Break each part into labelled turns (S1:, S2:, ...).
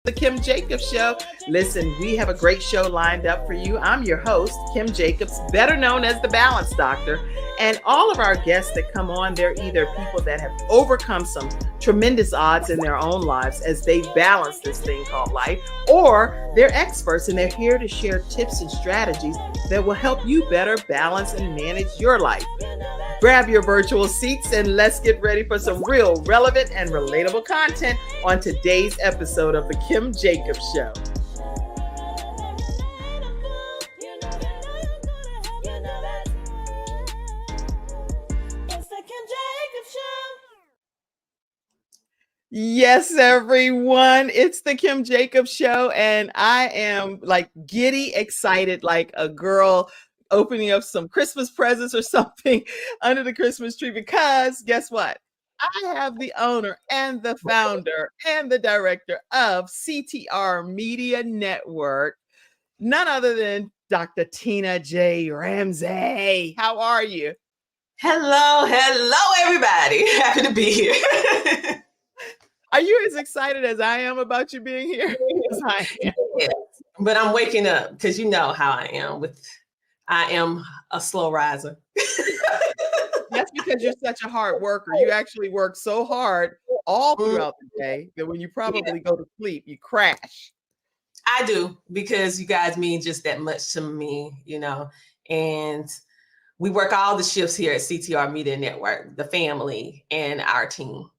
S1: The Kim Jacobs Show. Listen, we have a great show lined up for you. I'm your host, Kim Jacobs, better known as the Balance Doctor. And all of our guests that come on, they're either people that have overcome some tremendous odds in their own lives as they balance this thing called life, or they're experts and they're here to share tips and strategies that will help you better balance and manage your life. Grab your virtual seats and let's get ready for some real, relevant, and relatable content on today's episode of The Kim Jacobs Show. Yes, everyone. It's the Kim Jacobs Show, and I am like giddy excited, like a girl opening up some Christmas presents or something under the Christmas tree, because guess what? I have the owner and the founder and the director of CTR Media Network, none other than Dr. Tina J. Ramsay. How are you?
S2: Hello, everybody. Happy to be here.
S1: Are you as excited as I am about you being here?
S2: I am. Yes. But I'm waking up because you know how I am. I am a slow riser.
S1: That's because you're such a hard worker. You actually work so hard all throughout the day that when you probably go to sleep, you crash.
S2: I do, because you guys mean just that much to me, and we work all the shifts here at CTR Media Network, the family and our team.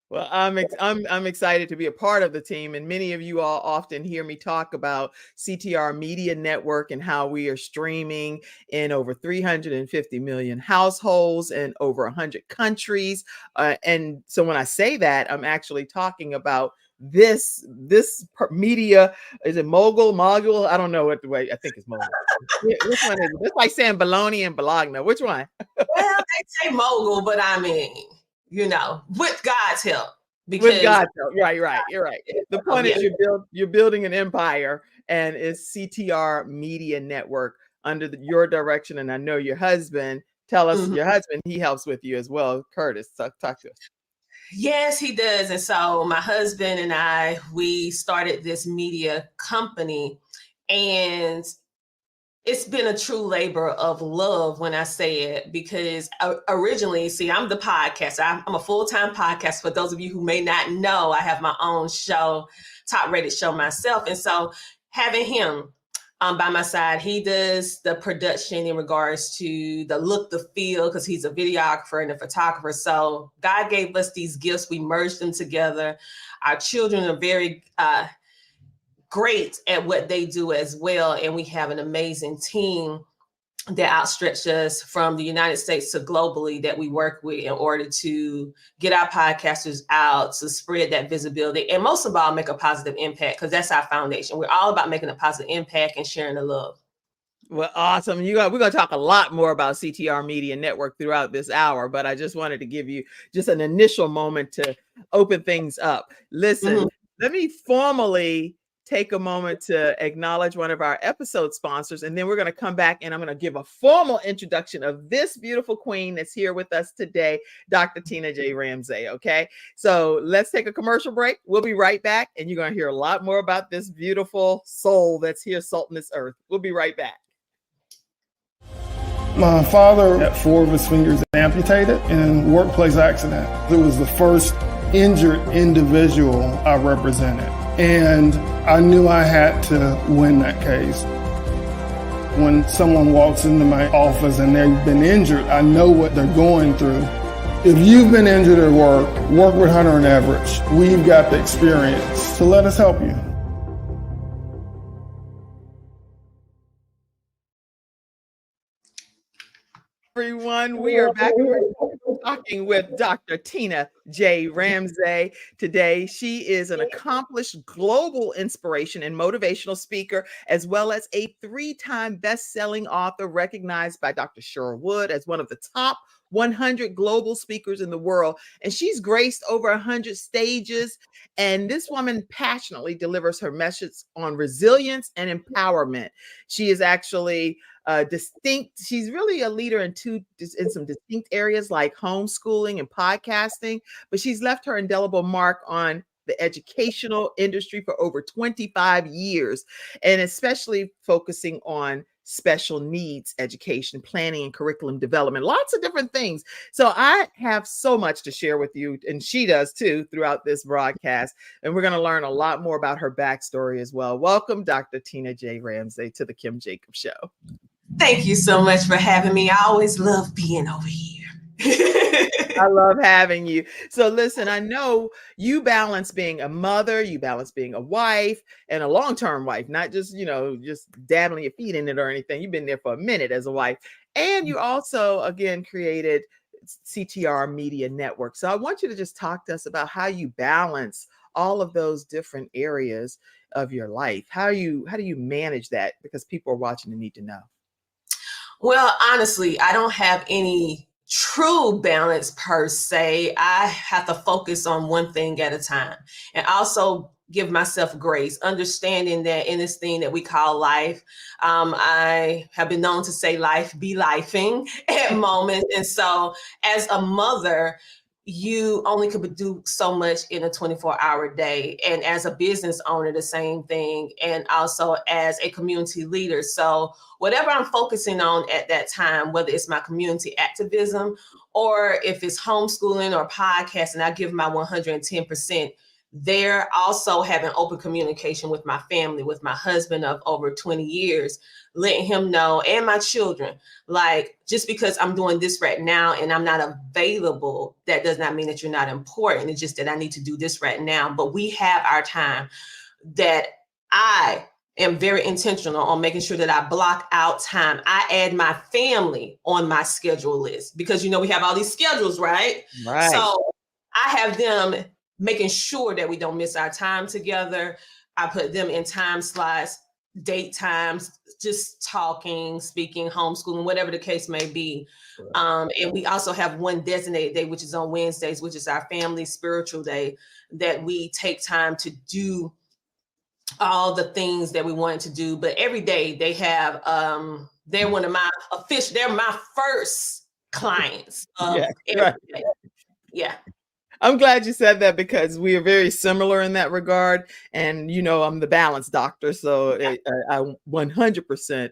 S1: Well, I'm excited to be a part of the team, and many of you all often hear me talk about CTR Media Network and how we are streaming in over 350 million households and over 100 countries. And so when I say that, I'm actually talking about this media. Is it mogul? I don't know what the way. I think it's mogul. Which one is it? It's like saying baloney and bologna. Which one?
S2: Well, they say mogul, but I mean, with God's help.
S1: With God's help. Right. You're right. The point is you're building an empire, and it's CTR Media Network under your direction. And I know your husband, tell us your husband, he helps with you as well. Curtis, talk to us.
S2: Yes, he does. And so my husband and I, we started this media company, and it's been a true labor of love when I say it, because originally, I'm the podcaster. I'm a full-time podcaster. For those of you who may not know, I have my own show, top rated show myself. And so having him by my side, he does the production in regards to the look, the feel, because he's a videographer and a photographer. So God gave us these gifts. We merged them together. Our children are very great at what they do as well. And we have an amazing team that outstretch us from the United States to globally that we work with in order to get our podcasters out, to spread that visibility, and most of all, make a positive impact, because that's our foundation. We're all about making a positive impact and sharing the love.
S1: Well, awesome. We're going to talk a lot more about CTR Media Network throughout this hour, but I just wanted to give you just an initial moment to open things up. Listen, let me formally take a moment to acknowledge one of our episode sponsors, and then we're going to come back and I'm going to give a formal introduction of this beautiful queen that's here with us today, Dr. Tina J. Ramsay. Okay, so let's take a commercial break. We'll be right back, and you're going to hear a lot more about this beautiful soul that's here salting this earth. We'll be right back.
S3: My father had 4 of his fingers amputated in a workplace accident. It was the first injured individual I represented, and I knew I had to win that case. When someone walks into my office and they've been injured, I know what they're going through. If you've been injured at work with Hunter and Everett. We've got the experience, so let us help you.
S1: Everyone, we are back talking with Dr. Tina J. Ramsay today. She is an accomplished global inspiration and motivational speaker, as well as a 3-time best-selling author recognized by Dr. Sherwood as one of the top 100 global speakers in the world. And she's graced over 100 stages. And this woman passionately delivers her message on resilience and empowerment. She is actually distinct. She's really a leader in some distinct areas like homeschooling and podcasting, but she's left her indelible mark on the educational industry for over 25 years, and especially focusing on special needs education, planning and curriculum development, lots of different things. So I have so much to share with you, and she does too, throughout this broadcast. And we're going to learn a lot more about her backstory as well. Welcome, Dr. Tina J. Ramsay, to the Kim Jacobs Show.
S2: Thank you so much for having me. I always love being over here.
S1: I love having you. So listen, I know you balance being a mother, you balance being a wife, and a long-term wife, not just, just dabbling your feet in it or anything. You've been there for a minute as a wife. And you also, again, created CTR Media Network. So I want you to just talk to us about how you balance all of those different areas of your life. How do you manage that? Because people are watching and need to know.
S2: Well, honestly, I don't have any true balance per se. I have to focus on one thing at a time, and also give myself grace, understanding that in this thing that we call life, I have been known to say life be lifing at moments. And so as a mother, you only could do so much in a 24-hour day. And as a business owner, the same thing. And also as a community leader. So whatever I'm focusing on at that time, whether it's my community activism or if it's homeschooling or podcasting, I give my 110%. There, also having open communication with my family, with my husband of over 20 years, letting him know, and my children, like, just because I'm doing this right now and I'm not available, that does not mean that you're not important. It's just that I need to do this right now. But we have our time. That I am very intentional on making sure that I block out time. I add my family on my schedule list because, we have all these schedules, right?
S1: Right.
S2: So I have them making sure that we don't miss our time together. I put them in time slots, date times, just talking, speaking, homeschooling, whatever the case may be. And we also have one designated day, which is on Wednesdays, which is our family spiritual day, that we take time to do all the things that we wanted to do. But every day they have, they're one of my they're my first clients.
S1: Right.
S2: Yeah.
S1: I'm glad you said that because we are very similar in that regard. And, I'm the balance doctor. So I 100%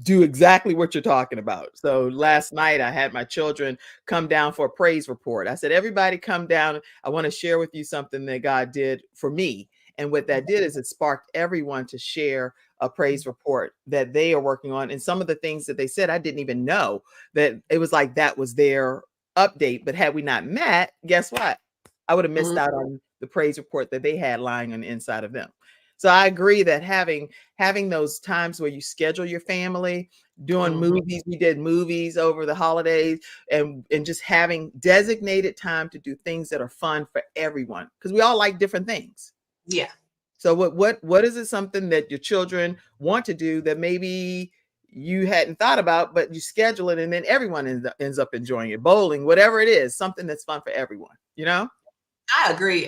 S1: do exactly what you're talking about. So last night I had my children come down for a praise report. I said, everybody come down. I want to share with you something that God did for me. And what that did is it sparked everyone to share a praise report that they are working on. And some of the things that they said, I didn't even know that it was like that was their update. But had we not met, guess what? I would have missed out on the praise report that they had lying on the inside of them. So I agree that having those times where you schedule your family, doing movies, we did movies over the holidays, and just having designated time to do things that are fun for everyone, because we all like different things.
S2: Yeah.
S1: So what is it, something that your children want to do that maybe you hadn't thought about, but you schedule it and then everyone ends up enjoying it? Bowling, whatever it is, something that's fun for everyone,
S2: I agree.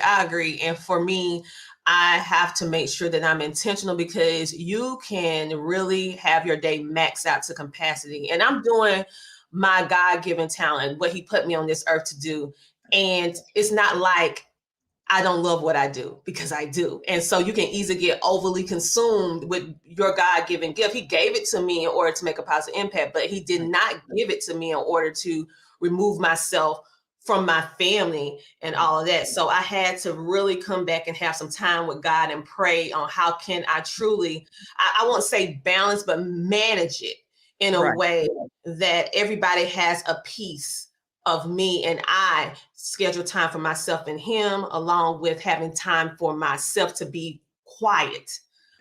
S2: And for me, I have to make sure that I'm intentional, because you can really have your day maxed out to capacity. And I'm doing my God-given talent, what he put me on this earth to do. And it's not like I don't love what I do, because I do. And so you can easily get overly consumed with your God-given gift. He gave it to me in order to make a positive impact, but he did not give it to me in order to remove myself from my family and all of that. So I had to really come back and have some time with God and pray on how can I truly, I won't say balance, but manage it in a way that everybody has a piece of me, and I schedule time for myself and him, along with having time for myself to be quiet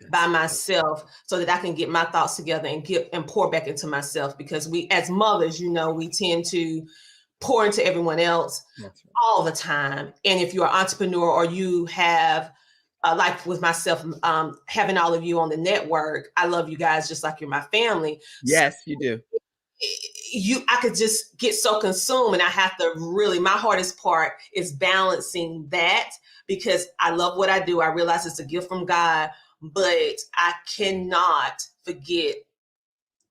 S2: by myself, so that I can get my thoughts together and pour back into myself. Because we, as mothers, we tend to pour into everyone else all the time. And if you're an entrepreneur, or you have, like with myself, having all of you on the network, I love you guys just like you're my family.
S1: Yes, you do.
S2: I could just get so consumed, and I have to really, my hardest part is balancing that, because I love what I do. I realize it's a gift from God, but I cannot forget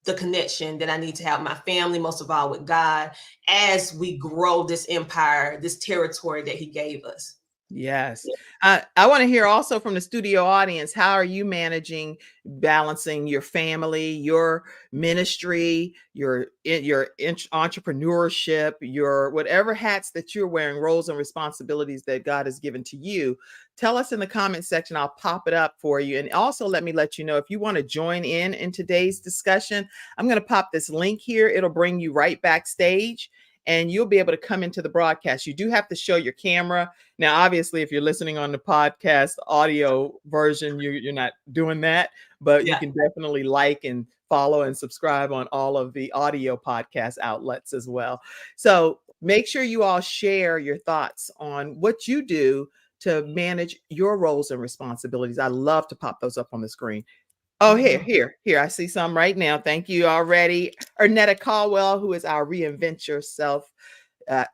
S2: the connection that I need to have with my family, most of all with God, as we grow this empire, this territory that he gave us.
S1: Yes. I want to hear also from the studio audience. How are you managing balancing your family, your ministry, entrepreneurship, your whatever hats that you're wearing, roles and responsibilities that God has given to you? Tell us in the comment section. I'll pop it up for you. And also let you know if you want to join in today's discussion, I'm going to pop this link here. It'll bring you right backstage and you'll be able to come into the broadcast. You do have to show your camera. Now, obviously, if you're listening on the podcast audio version, you're not doing that, but you can definitely like and follow and subscribe on all of the audio podcast outlets as well. So make sure you all share your thoughts on what you do to manage your roles and responsibilities. I love to pop those up on the screen. Oh, here. I see some right now. Thank you already. Ernetta Caldwell, who is our Reinvent Yourself,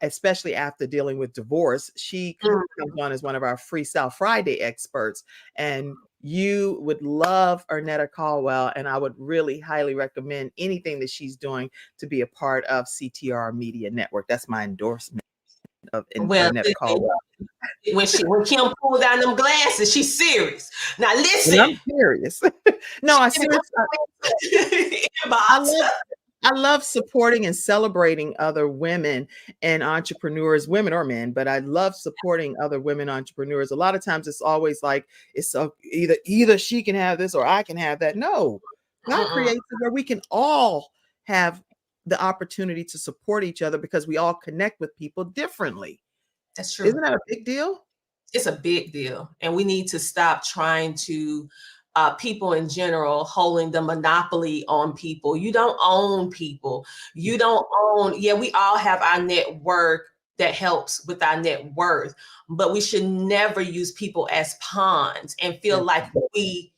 S1: especially after dealing with divorce. She comes on as one of our Freestyle Friday experts. And you would love Ernetta Caldwell. And I would really highly recommend anything that she's doing to be a part of CTR Media Network. That's my endorsement of Ernetta Caldwell.
S2: When Kim pulled down them glasses, she's serious. Now listen,
S1: I'm serious. No, I love supporting and celebrating other women and entrepreneurs, women or men, but I love supporting other women entrepreneurs. A lot of times it's always like it's either she can have this or I can have that. No, God creates it where we can all have the opportunity to support each other because we all connect with people differently.
S2: That's true.
S1: Isn't that a big deal?
S2: It's a big deal. And we need to stop trying to people in general holding the monopoly on people. You don't own people. You don't own. Yeah, we all have our network that helps with our net worth, but we should never use people as pawns and feel like we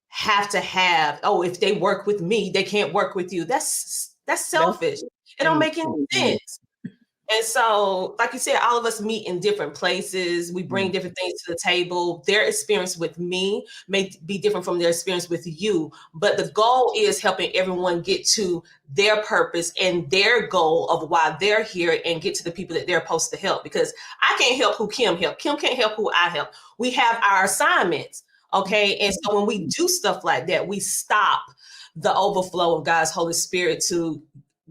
S2: have to have, oh, if they work with me, they can't work with you. That's selfish. It don't make any sense. And so, like you said, all of us meet in different places. We bring different things to the table. Their experience with me may be different from their experience with you. But the goal is helping everyone get to their purpose and their goal of why they're here and get to the people that they're supposed to help. Because I can't help who Kim helped. Kim can't help who I help. We have our assignments. Okay. And so when we do stuff like that, we stop the overflow of God's Holy Spirit to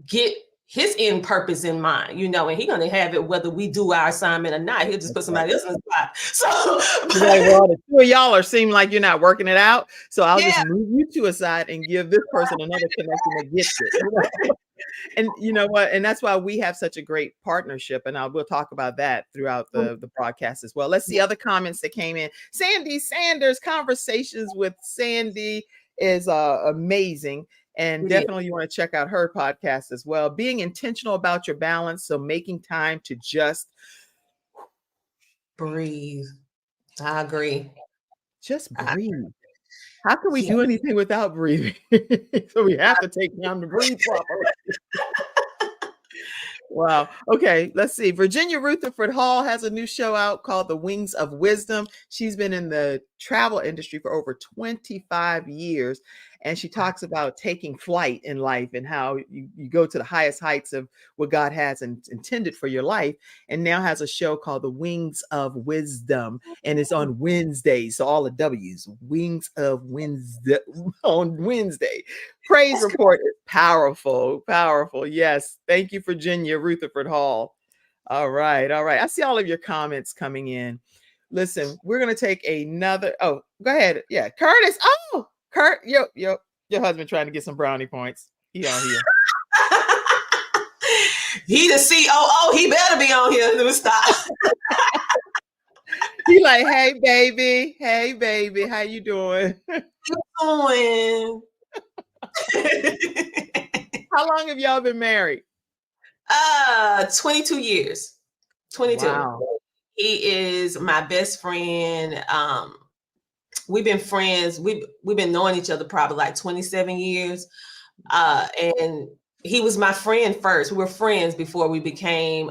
S2: get his end purpose in mind, and he's going to have it whether we do our assignment or not. He'll just put somebody else in the spot. So,
S1: well, the two of y'all seem like you're not working it out. So I'll just move you two aside and give this person another connection that gets it. And you know what? And that's why we have such a great partnership. And we'll talk about that throughout the broadcast as well. Let's see other comments that came in. Sandy Sanders, conversations with Sandy is amazing. And definitely you want to check out her podcast as well. Being intentional about your balance. So making time to just
S2: breathe. I agree.
S1: Just breathe. How can we do anything without breathing? So we have to take time to breathe properly. Wow. Okay. Let's see. Virginia Rutherford Hall has a new show out called The Wings of Wisdom. She's been in the travel industry for over 25 years. And she talks about taking flight in life and how you go to the highest heights of what God has intended for your life. And now has a show called The Wings of Wisdom. And it's on Wednesdays. So all the W's, Wings of Wednesday on Wednesday. Praise report is powerful, powerful. Yes. Thank you, Virginia Rutherford Hall. All right. I see all of your comments coming in. Listen, we're going to take another. Oh, go ahead. Yeah. Curtis. Oh, Kurt, your husband trying to get some brownie points. He on here.
S2: He the COO. He better be on here. Let me stop.
S1: He like, hey baby, how you doing?
S2: Doing.
S1: How long have y'all been married?
S2: 22 years. 22.
S1: Wow.
S2: He is my best friend. We've been friends. We've been knowing each other probably like 27 years. And he was my friend first. We were friends before we became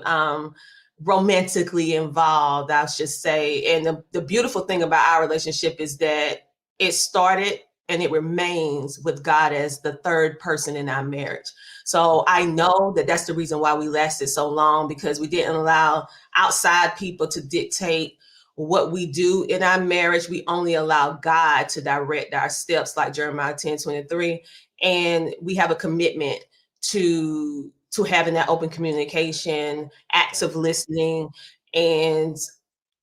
S2: romantically involved, I'll just say. And the beautiful thing about our relationship is that it started and it remains with God as the third person in our marriage. So I know that that's the reason why we lasted so long, because we didn't allow outside people to dictate what we do in our marriage, we only allow God to direct our steps, like Jeremiah 10:23. And we have a commitment to having that open communication, active listening, and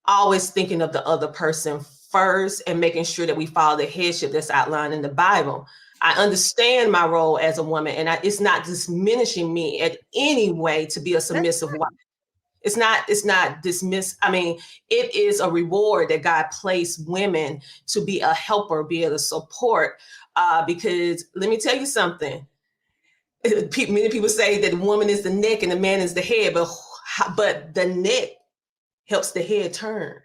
S2: always thinking of the other person first and making sure that we follow the headship that's outlined in the Bible. I understand my role as a woman, and it's not diminishing me in any way to be a submissive wife. It's not dismiss. I mean, it is a reward that God placed women to be a helper, be able to support. Because let me tell you something. Many people say that the woman is the neck and the man is the head, but the neck helps the head turn.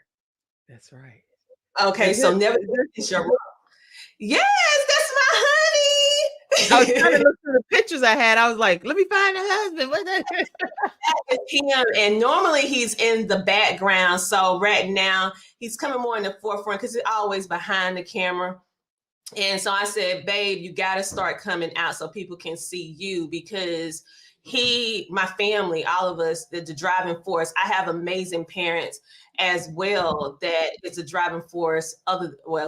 S1: That's right.
S2: Okay, so never is your role. Yes, that's my honey.
S1: I was trying to look through the pictures I had. I was like, let me find a husband.
S2: That is him, and normally he's in the background. So right now he's coming more in the forefront because he's always behind the camera. And so I said, babe, you got to start coming out so people can see you, because my family, all of us, the driving force. I have amazing parents as well that it's a driving force,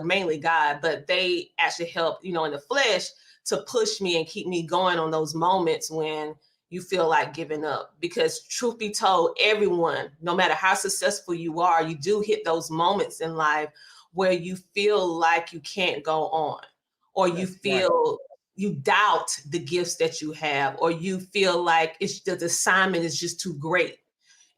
S2: mainly God, but they actually help, in the flesh to push me and keep me going on those moments when you feel like giving up. Because truth be told, everyone, no matter how successful you are, you do hit those moments in life where you feel like you can't go on, or you feel you doubt the gifts that you have, or you feel like the assignment is just too great.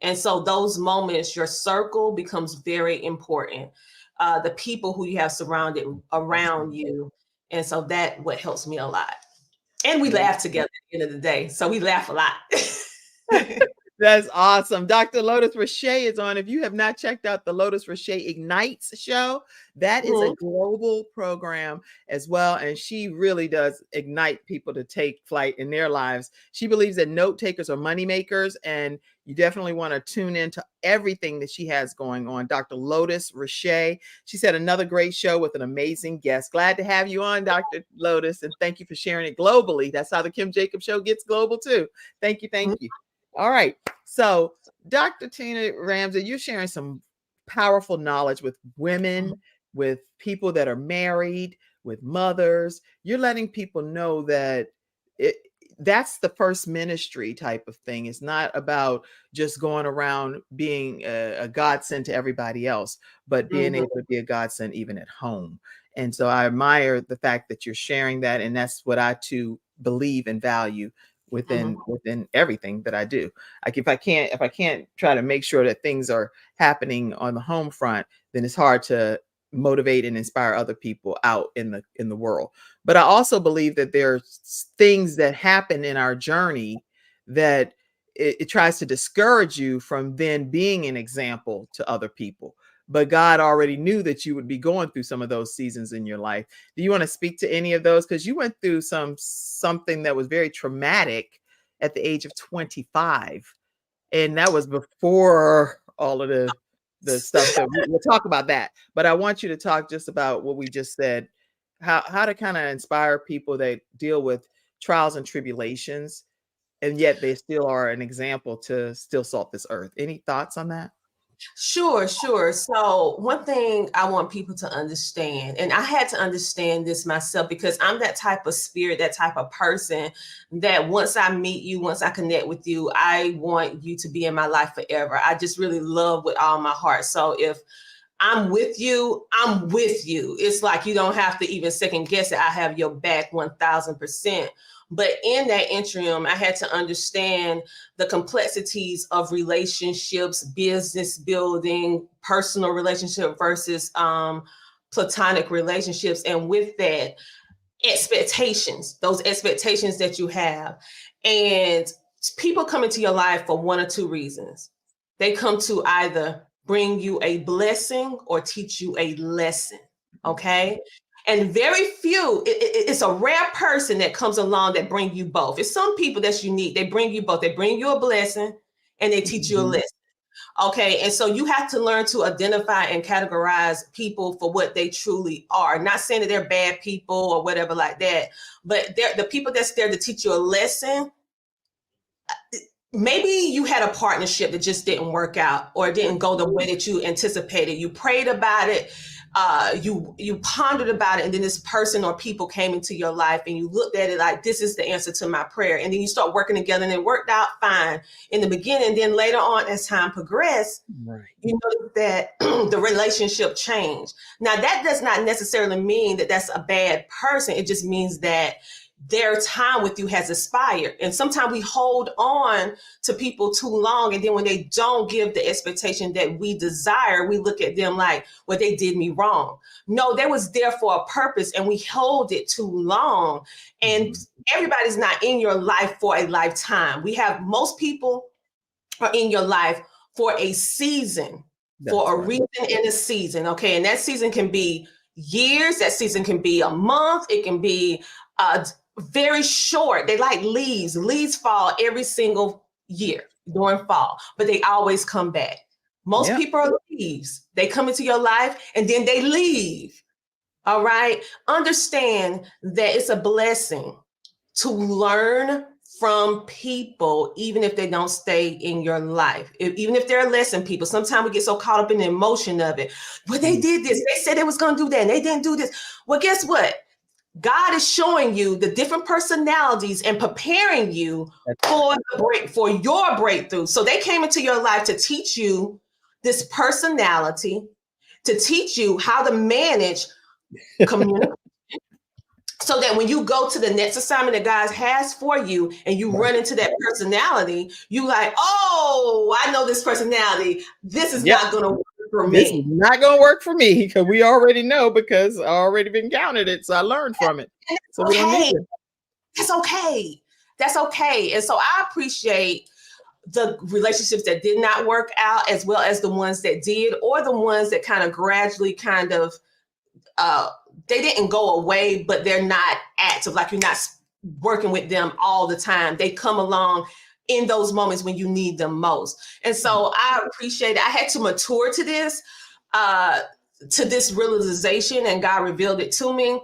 S2: And so those moments, your circle becomes very important. The people who you have surrounded around you. And so that what helps me a lot. And we laugh together at the end of the day. So we laugh a lot.
S1: That's awesome. Dr. Lotus Rashay is on. If you have not checked out the Lotus Rashay Ignites show, that is a global program as well. And she really does ignite people to take flight in their lives. She believes that note takers are money makers, and you definitely want to tune into everything that she has going on. Dr. Lotus Rashay. She said another great show with an amazing guest. Glad to have you on, Dr. Lotus, and thank you for sharing it globally. That's how the Kim Jacobs Show gets global too. Thank you. Thank you. All right. So, Dr. Tina Ramsay, you're sharing some powerful knowledge with women, with people that are married, with mothers. You're letting people know that that's the first ministry type of thing. It's not about just going around being a godsend to everybody else, but being able to be a godsend even at home. And so I admire the fact that you're sharing that. And that's what I too believe and value within everything that I do. Like if I can't try to make sure that things are happening on the home front, then it's hard to motivate and inspire other people out in the world. But I also believe that there's things that happen in our journey that it tries to discourage you from then being an example to other people. But God already knew that you would be going through some of those seasons in your life. Do you want to speak to any of those? Because you went through something that was very traumatic at the age of 25. And that was before all of the stuff that we'll talk about that. But I want you to talk just about what we just said, how to kind of inspire people that deal with trials and tribulations, and yet they still are an example to still salt this earth. Any thoughts on that?
S2: Sure. So one thing I want people to understand, and I had to understand this myself because I'm that type of spirit, that type of person that once I meet you, once I connect with you, I want you to be in my life forever. I just really love with all my heart. So if I'm with you, I'm with you. It's like you don't have to even second guess it. I have your back 1000%. But in that interim, I had to understand the complexities of relationships, business building, personal relationship versus platonic relationships. And with that, expectations, those expectations that you have. And people come into your life for one or two reasons. They come to either bring you a blessing or teach you a lesson. Okay. And very few, it's a rare person that comes along that bring you both. It's some people that's unique. They bring you both. They bring you a blessing and they teach you a lesson. Okay. And so you have to learn to identify and categorize people for what they truly are. Not saying that they're bad people or whatever like that, but they're the people that's there to teach you a lesson. maybe you had a partnership that just didn't work out or didn't go the way that you anticipated. You prayed about it, you pondered about it, and then this person or people came into your life and you looked at it like, this is the answer to my prayer. And then you start working together and it worked out fine in the beginning. Then later on, as time progressed, you know that the relationship changed. Now, that does not necessarily mean that that's a bad person. It just means that their time with you has expired. And sometimes we hold on to people too long. And then when they don't give the expectation that we desire, we look at them like, well, they did me wrong. No, they was there for a purpose and we hold it too long. And everybody's not in your life for a lifetime. Most people are in your life for a season, for a reason and a season. Okay. And that season can be years. That season can be a month. It can be very short. They like leaves. Leaves fall every single year during fall, but they always come back. Most people are leaves. They come into your life and then they leave. All right. Understand that it's a blessing to learn from people, even if they don't stay in your life, even if they're lesson people. Sometimes we get so caught up in the emotion of it. Well, they did this. They said they was going to do that and they didn't do this. Well, guess what? God is showing you the different personalities and preparing you for your breakthrough. So they came into your life to teach you this personality, to teach you how to manage communication, so that when you go to the next assignment that God has for you and you run into that personality, you like, oh, I know this personality. This is not going to work for me.
S1: This is not going to work for me, because we already know, because I already been counted it. So I learned from it. So we don't need it.
S2: That's okay. That's okay. And so I appreciate the relationships that did not work out, as well as the ones that did, or the ones that kind of gradually they didn't go away, but they're not active. Like, you're not working with them all the time. They come along in those moments when you need them most. And so I appreciate it. I had to mature to this realization, and God revealed it to me.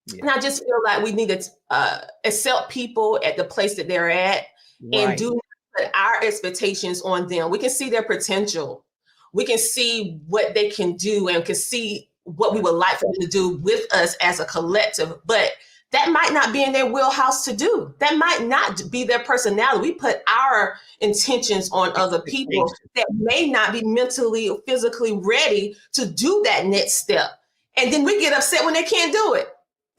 S2: Yeah. And I just feel like we need to accept people at the place that they're at, and do not put our expectations on them. We can see their potential. We can see what they can do, and can see what we would like for them to do with us as a collective, but that might not be in their wheelhouse to do. That might not be their personality. We put our intentions on other people that may not be mentally or physically ready to do that next step. And then we get upset when they can't do it.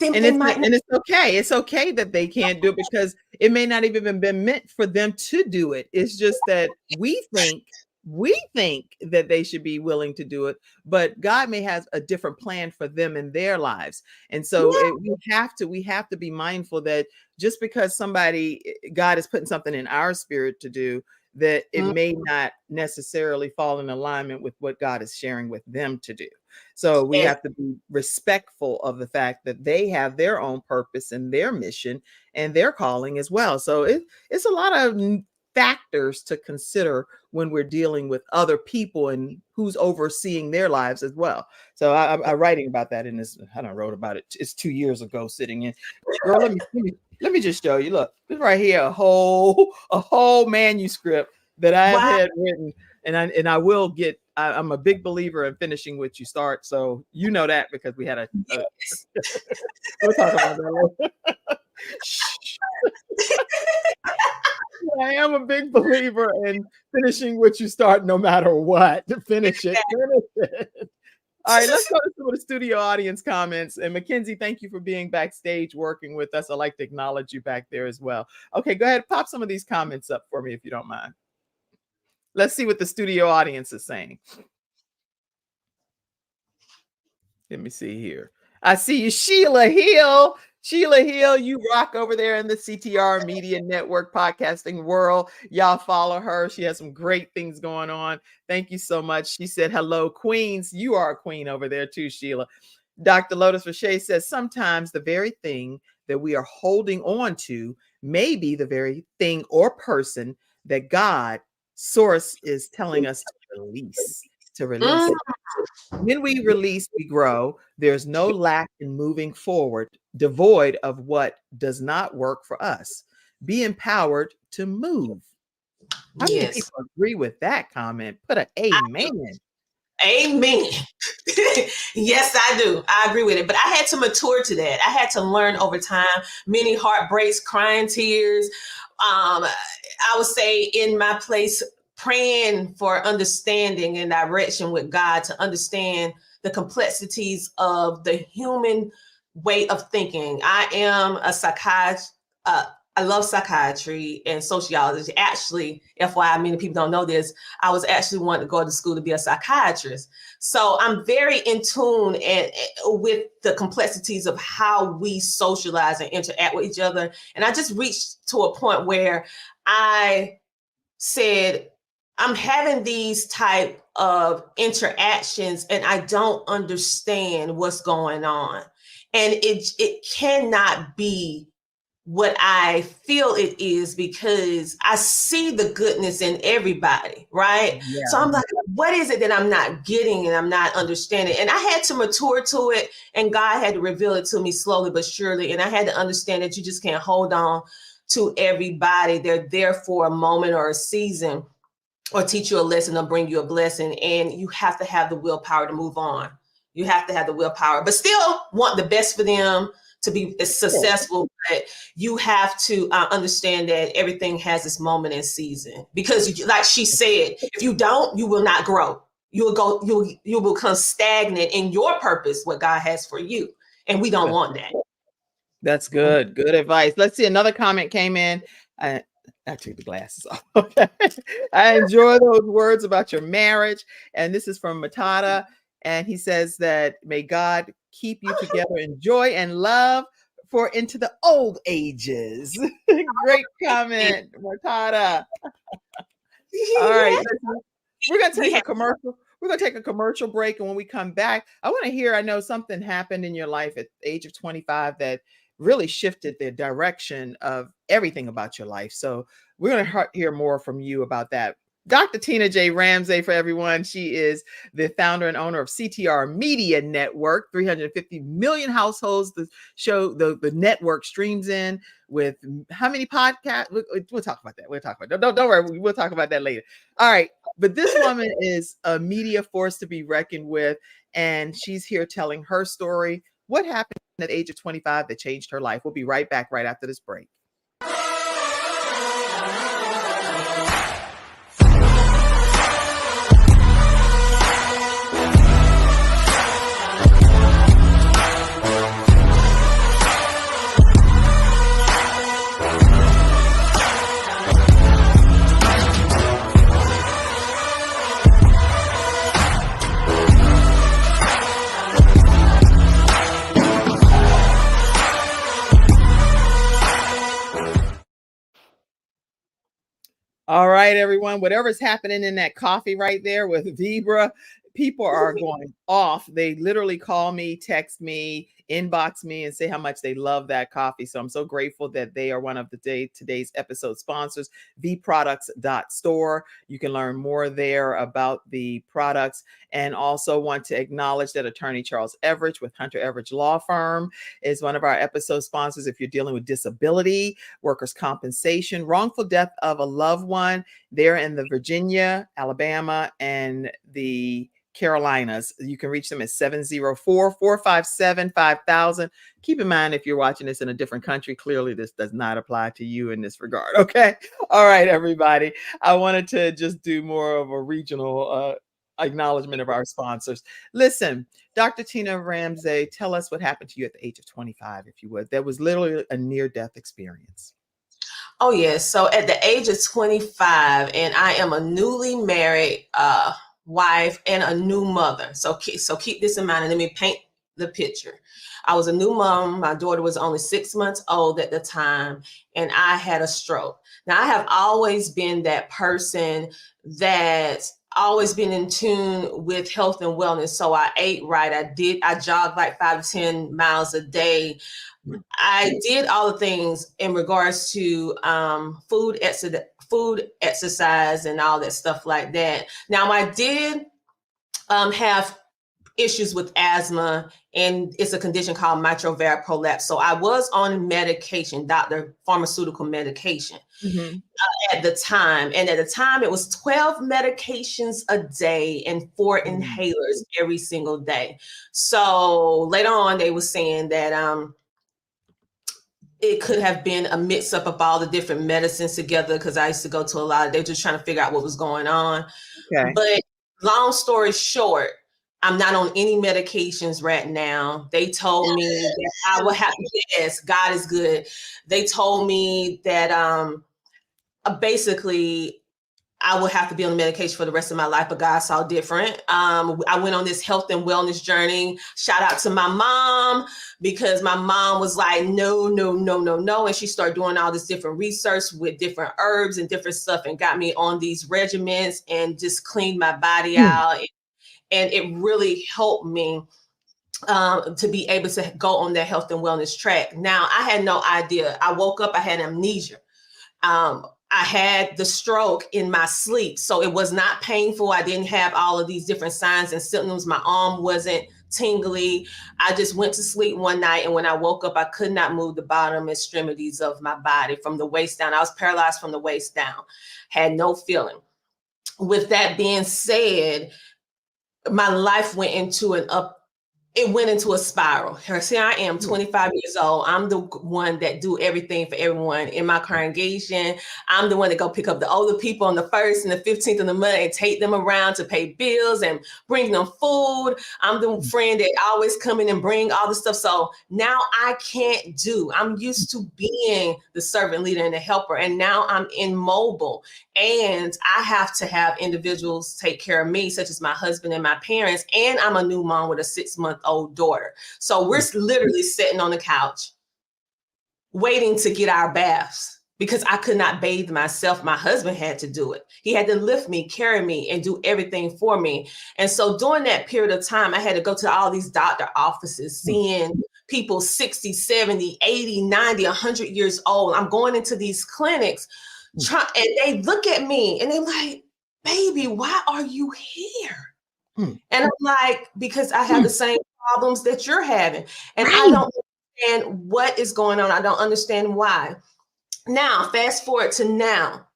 S1: And it's okay. It's okay that they can't do it, because it may not even been meant for them to do it. It's just that we think that they should be willing to do it, but God may have a different plan for them in their lives. And so we have to be mindful that just because God is putting something in our spirit to do, that it may not necessarily fall in alignment with what God is sharing with them to do. So we have to be respectful of the fact that they have their own purpose and their mission and their calling as well. So it's a lot of factors to consider when we're dealing with other people and who's overseeing their lives as well. So I'm writing about that in this. I wrote about it. It's 2 years ago, sitting in. Girl, let me just show you. Look, this right here, a whole manuscript that I have had written, and I will get. I'm a big believer in finishing what you start. So you know that, because we had we'll talk about that later. I am a big believer in finishing what you start, no matter what. To finish it. All right, let's go to some of the studio audience comments. And Mackenzie, thank you for being backstage working with us. I'd like to acknowledge you back there as well. Okay, go ahead, pop some of these comments up for me if you don't mind. Let's see what the studio audience is saying. Let me see here. I see you, Sheila Hill. Sheila Hill, you rock over there in the CTR Media Network podcasting world. Y'all follow her. She has some great things going on. Thank you so much. She said, hello, queens. You are a queen over there too, Sheila. Dr. Lotus Roche says, sometimes the very thing that we are holding on to may be the very thing or person that God, source, is telling us to release. When we release, we grow. There's no lack in moving forward, devoid of what does not work for us. Be empowered to move. How many
S2: Yes.
S1: people agree with that comment? Put an amen.
S2: Amen. Yes, I do. I agree with it. But I had to mature to that. I had to learn over time, many heartbreaks, crying tears. I would say in my place, praying for understanding and direction with God to understand the complexities of the human way of thinking. I am a psychiatrist. I love psychiatry and sociology. Actually, FYI, many people don't know this. I was actually wanting to go to school to be a psychiatrist. So I'm very in tune with the complexities of how we socialize and interact with each other. And I just reached to a point where I said, I'm having these type of interactions and I don't understand what's going on. And it cannot be what I feel it is, because I see the goodness in everybody, right?
S1: Yeah.
S2: So I'm like, what is it that I'm not getting and I'm not understanding? And I had to mature to it, and God had to reveal it to me slowly but surely. And I had to understand that you just can't hold on to everybody. They're there for a moment or a season, or teach you a lesson or bring you a blessing. And you have to have the willpower to move on. You have to have the willpower, but still want the best for them to be successful. But you have to understand that everything has its moment and season, because like she said, if you don't, you will not grow. You'll become stagnant in your purpose, what God has for you. And we don't want that.
S1: That's good. Good advice. Let's see. Another comment came in. I took the glasses off. Okay. I enjoy those words about your marriage. And this is from Matata. And he says that may God keep you together in joy and love for into the old ages. Great comment, Matata. All right. We're going to take a commercial. We're going to take a commercial break. And when we come back, I want to hear, I know something happened in your life at the age of 25 that really shifted the direction of everything about your life. So we're going to hear more from you about that. Dr. Tina J. Ramsay, for everyone. She is the founder and owner of CTR Media Network, 350 million households. The show, the network streams in with how many podcasts? We'll talk about that. We'll talk about that. Don't worry. We'll talk about that later. All right. But this woman is a media force to be reckoned with. And she's here telling her story. What happened at the age of 25 that changed her life? We'll be right back right after this break. All right, everyone, whatever's happening in that coffee right there with Vibra, people are going off. They literally call me, text me, inbox me, and say how much they love that coffee. So I'm so grateful that they are one of today's episode sponsors, vproducts.store. You can learn more there about the products, and also want to acknowledge that attorney Charles Everidge with Hunter Everidge Law Firm is one of our episode sponsors. If you're dealing with disability, workers' compensation, wrongful death of a loved one, they're in the Virginia, Alabama, and the Carolinas. You can reach them at 704-457-5000. Keep in mind, if you're watching this in a different country, clearly this does not apply to you in this regard. Okay. All right, everybody. I wanted to just do more of a regional acknowledgement of our sponsors. Listen, Dr. Tina Ramsay, tell us what happened to you at the age of 25, if you would. That was literally a near-death experience.
S2: Oh, yes. So at the age of 25, and I am a newly married wife and a new mother. So keep this in mind, and let me paint the picture. I was a new mom. My daughter was only 6 months old at the time, and I had a stroke. Now, I have always been that person that's always been in tune with health and wellness. So I ate right. I jogged like 5 to 10 miles a day. I did all the things in regards to food, exercise, and all that stuff like that. Now, I did have issues with asthma, and it's a condition called mitral valve prolapse. So I was on medication, pharmaceutical medication at the time. And at the time, it was 12 medications a day and 4 inhalers every single day. So later on, they were saying that it could have been a mix up of all the different medicines together, because I used to go to a lot of, they were just trying to figure out what was going on.
S1: Okay.
S2: But long story short, I'm not on any medications right now. They told me that I would have, yes, God is good. They told me that basically I would have to be on the medication for the rest of my life, but God saw different. I went on this health and wellness journey. Shout out to my mom, because my mom was like, no. And she started doing all this different research with different herbs and different stuff, and got me on these regimens and just cleaned my body out. And it really helped me to be able to go on that health and wellness track. Now, I had no idea. I woke up, I had amnesia. I had the stroke in my sleep, so it was not painful. I didn't have all of these different signs and symptoms. My arm wasn't tingly. I just went to sleep one night, and when I woke up, I could not move the bottom extremities of my body from the waist down. I was paralyzed from the waist down, had no feeling. With that being said, my life went into a spiral. Here I am, 25 years old. I'm the one that do everything for everyone in my congregation. I'm the one that go pick up the older people on the 1st and the 15th of the month and take them around to pay bills and bring them food. I'm the friend that always come in and bring all the stuff. So now I can't do. I'm used to being the servant leader and the helper, and now I'm immobile. And I have to have individuals take care of me, such as my husband and my parents. And I'm a new mom with a 6-month-old daughter. So we're literally sitting on the couch waiting to get our baths, because I could not bathe myself. My husband had to do it. He had to lift me, carry me, and do everything for me. And so during that period of time, I had to go to all these doctor offices, seeing people 60, 70, 80, 90, 100 years old. I'm going into these clinics, and they look at me and they're like, baby, why are you here? And I'm like, because I have the same problems that you're having. And I don't understand what is going on. I don't understand why. Now, fast forward to now.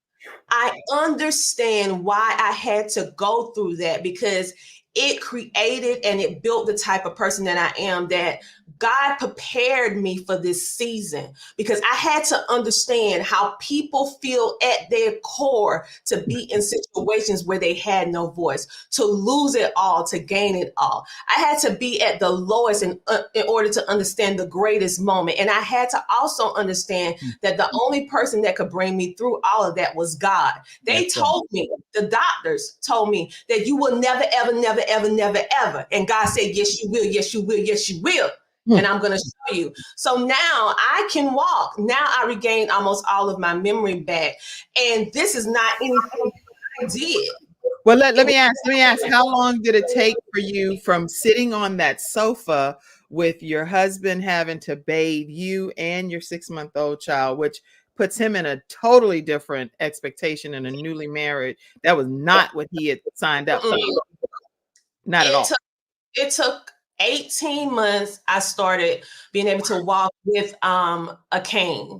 S2: I understand why I had to go through that, because it created and it built the type of person that I am, that God prepared me for this season, because I had to understand how people feel at their core to be in situations where they had no voice, to lose it all, to gain it all. I had to be at the lowest in order to understand the greatest moment. And I had to also understand that the only person that could bring me through all of that was God. They told me, the doctors told me, that you will never, ever, never, ever, never, ever. And God said, yes, you will. Yes, you will. Yes, you will. And I'm going to show you. So now I can walk. Now I regained almost all of my memory back. And this is not anything I did.
S1: Well, let me ask, how long did it take for you from sitting on that sofa with your husband having to bathe you and your 6-month-old child, which puts him in a totally different expectation and a newly married? That was not what he had signed up for. Not at all.
S2: It took 18 months. I started being able to walk with a cane.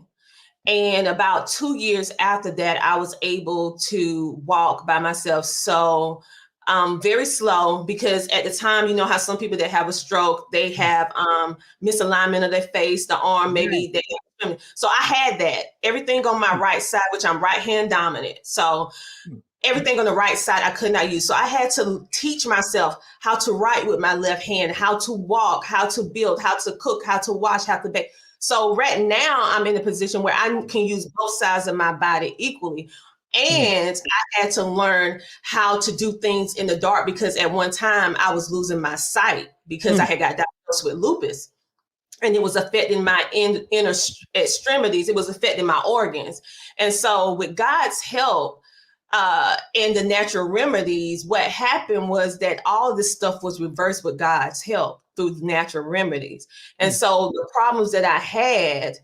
S2: And about 2 years after that, I was able to walk by myself. So very slow, because at the time, you know how some people that have a stroke, they have misalignment of their face, the arm, maybe. So I had that. Everything on my right side, which I'm right hand dominant. So everything on the right side I could not use. So I had to teach myself how to write with my left hand, how to walk, how to build, how to cook, how to wash, how to bake. So right now I'm in a position where I can use both sides of my body equally. And I had to learn how to do things in the dark, because at one time I was losing my sight because I had got diagnosed with lupus. And it was affecting my inner extremities. It was affecting my organs. And so with God's help, and the natural remedies, what happened was that all this stuff was reversed with God's help through the natural remedies. And so the problems that I had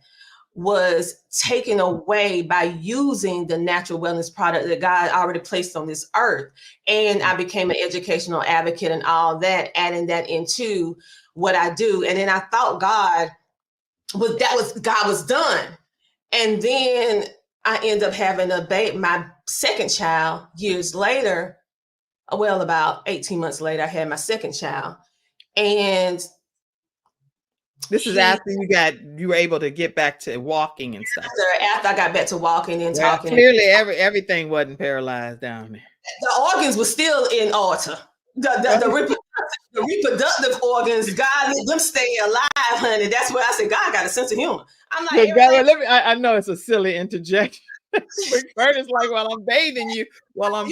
S2: was taken away by using the natural wellness product that God already placed on this earth. And I became an educational advocate and all that, adding that into what I do. And then I thought God was done. And then I end up having my second child years later. Well, about 18 months later, I had my second child. And
S1: this is after you were able to get back to walking and stuff.
S2: After I got back to walking and talking.
S1: Clearly, everything wasn't paralyzed down there.
S2: The organs were still in order. The reproductive organs, God let them stay alive, honey. That's where I said, God got a sense of humor. I'm like,
S1: I know it's a silly interjection. Curtis, like, while I'm bathing you, you're
S2: gonna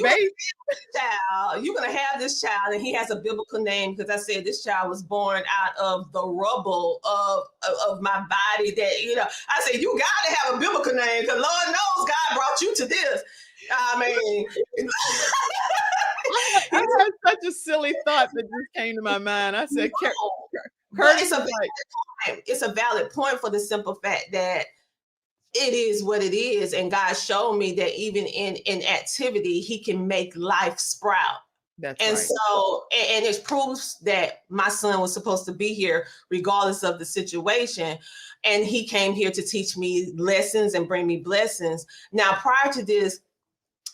S2: have this child, and he has a biblical name because I said this child was born out of the rubble of my body. That I said you gotta have a biblical name because Lord knows God brought you to this. I mean,
S1: I had such a silly thought that just came to my mind. I said,
S2: Curtis, it's a valid point for the simple fact that it is what it is. And God showed me that even in activity, he can make life sprout. So it proves that my son was supposed to be here regardless of the situation. And he came here to teach me lessons and bring me blessings. Now, prior to this,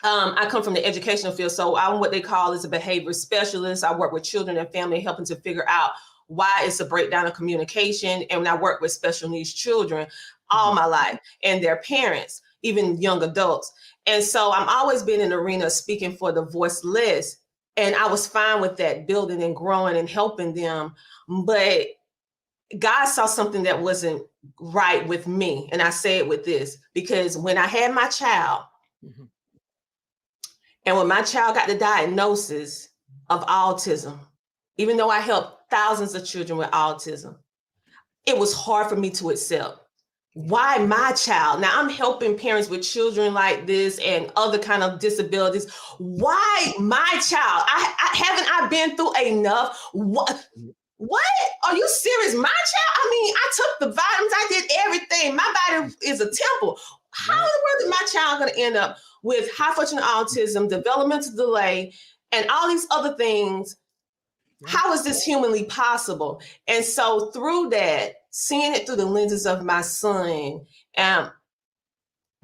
S2: I come from the educational field. So I'm what they call as a behavior specialist. I work with children and family, helping to figure out why it's a breakdown of communication. And when I work with special needs children all my life and their parents, even young adults. And so I'm always been in the arena of speaking for the voiceless. And I was fine with that, building and growing and helping them. But God saw something that wasn't right with me. And I say it with this, because when I had my child, and when my child got the diagnosis of autism, even though I helped thousands of children with autism, it was hard for me to accept. Why my child? Now I'm helping parents with children like this and other kind of disabilities. Why my child? I been through enough? What? Are you serious? My child? I mean, I took the vitamins. I did everything. My body is a temple. How in the world is my child going to end up with high functioning autism, developmental delay, and all these other things? How is this humanly possible? And so through that, seeing it through the lenses of my son,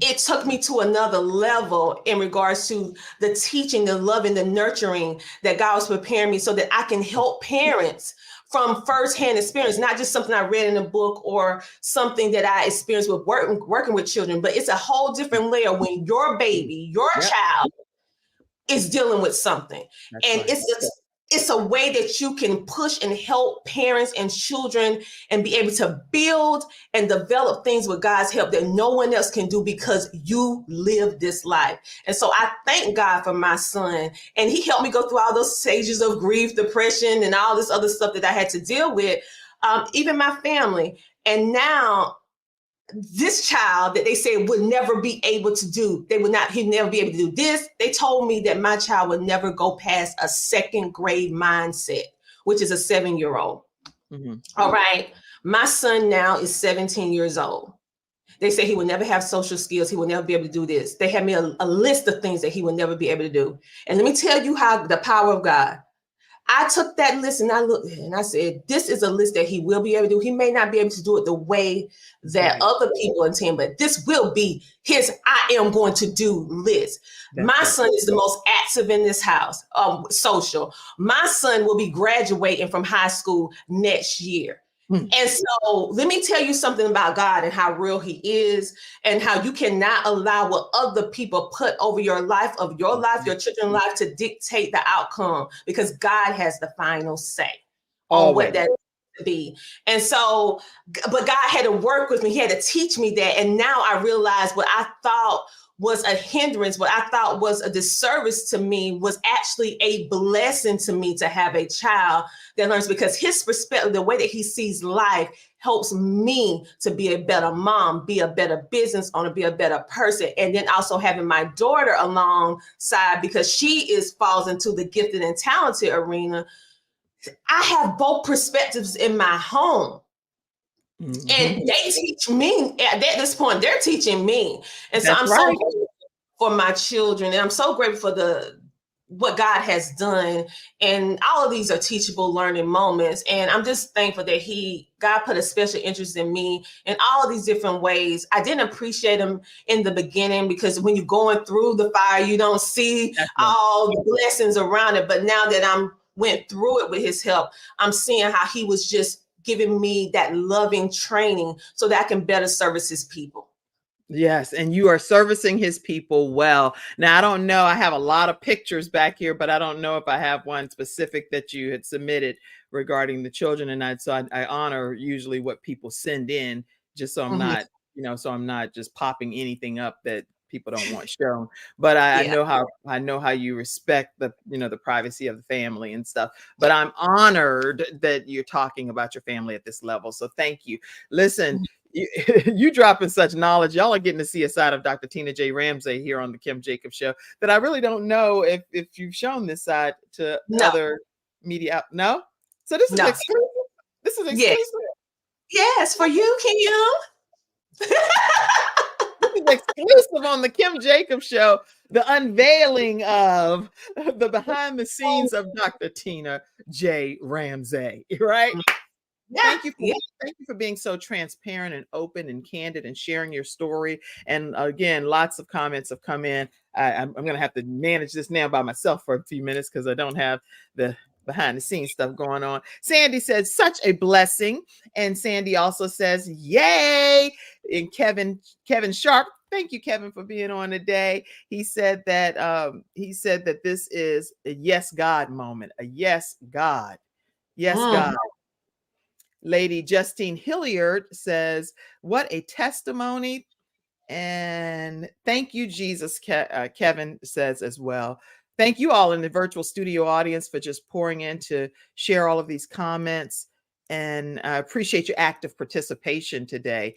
S2: it took me to another level in regards to the teaching, the loving, the nurturing that God was preparing me so that I can help parents from firsthand experience, not just something I read in a book or something that I experienced with working with children, but it's a whole different layer when your baby, your child is dealing with something. It's a way that you can push and help parents and children and be able to build and develop things with God's help that no one else can do because you live this life. And so I thank God for my son. And he helped me go through all those stages of grief, depression, and all this other stuff that I had to deal with, even my family. And now this child that they said would never be able to do, he'd never be able to do this. They told me that my child would never go past a second grade mindset, which is a 7-year-old. All right. My son now is 17 years old. They say he would never have social skills. He would never be able to do this. They had me a list of things that he would never be able to do. And let me tell you how the power of God. I took that list and I looked and I said, this is a list that he will be able to do. He may not be able to do it the way that other people intend, but this will be his I am going to do list. My son is the most active in this house, social. My son will be graduating from high school next year. And so let me tell you something about God and how real he is and how you cannot allow what other people put over your life, your children's life, to dictate the outcome, because God has the final say on what that to be. And so, but God had to work with me. He had to teach me that. And now I realize what I thought was a hindrance, what I thought was a disservice to me, was actually a blessing to me to have a child that learns, because his perspective, the way that he sees life, helps me to be a better mom, be a better business owner, be a better person. And then also having my daughter alongside, because she falls into the gifted and talented arena. I have both perspectives in my home. And they teach me at this point, they're teaching me. And so I'm so grateful for my children. And I'm so grateful for what God has done. And all of these are teachable learning moments. And I'm just thankful that God put a special interest in me in all of these different ways. I didn't appreciate him in the beginning because when you're going through the fire, you don't see all the blessings around it. But now that I'm went through it with his help, I'm seeing how he was just giving me that loving training so that I can better service his people.
S1: Yes, and you are servicing his people well. Now, I don't know. I have a lot of pictures back here, but I don't know if I have one specific that you had submitted regarding the children. And so I honor usually what people send in, just so I'm not, so I'm not just popping anything up that people don't want shown. But I know how you respect the privacy of the family and stuff. But I'm honored that you're talking about your family at this level. So thank you. Listen. You dropping such knowledge. Y'all are getting to see a side of Dr. Tina J. Ramsay here on the Kim Jacobs Show that I really don't know if you've shown this side to other media. No? So this is exclusive? This is exclusive?
S2: Yes, for you, Kim.
S1: This is exclusive on the Kim Jacobs Show, the unveiling of the behind the scenes of Dr. Tina J. Ramsay, right? Yeah. Thank you for being so transparent and open and candid and sharing your story. And again, lots of comments have come in. I'm going to have to manage this now by myself for a few minutes because I don't have the behind the scenes stuff going on. Sandy says, such a blessing. And Sandy also says, yay. And Kevin Sharp, thank you, Kevin, for being on today. He said that this is a yes, God moment. A yes, God. Yes, God. Lady Justine Hilliard says, what a testimony. And thank you, Jesus, Kevin says as well. Thank you all in the virtual studio audience for just pouring in to share all of these comments. And I appreciate your active participation today.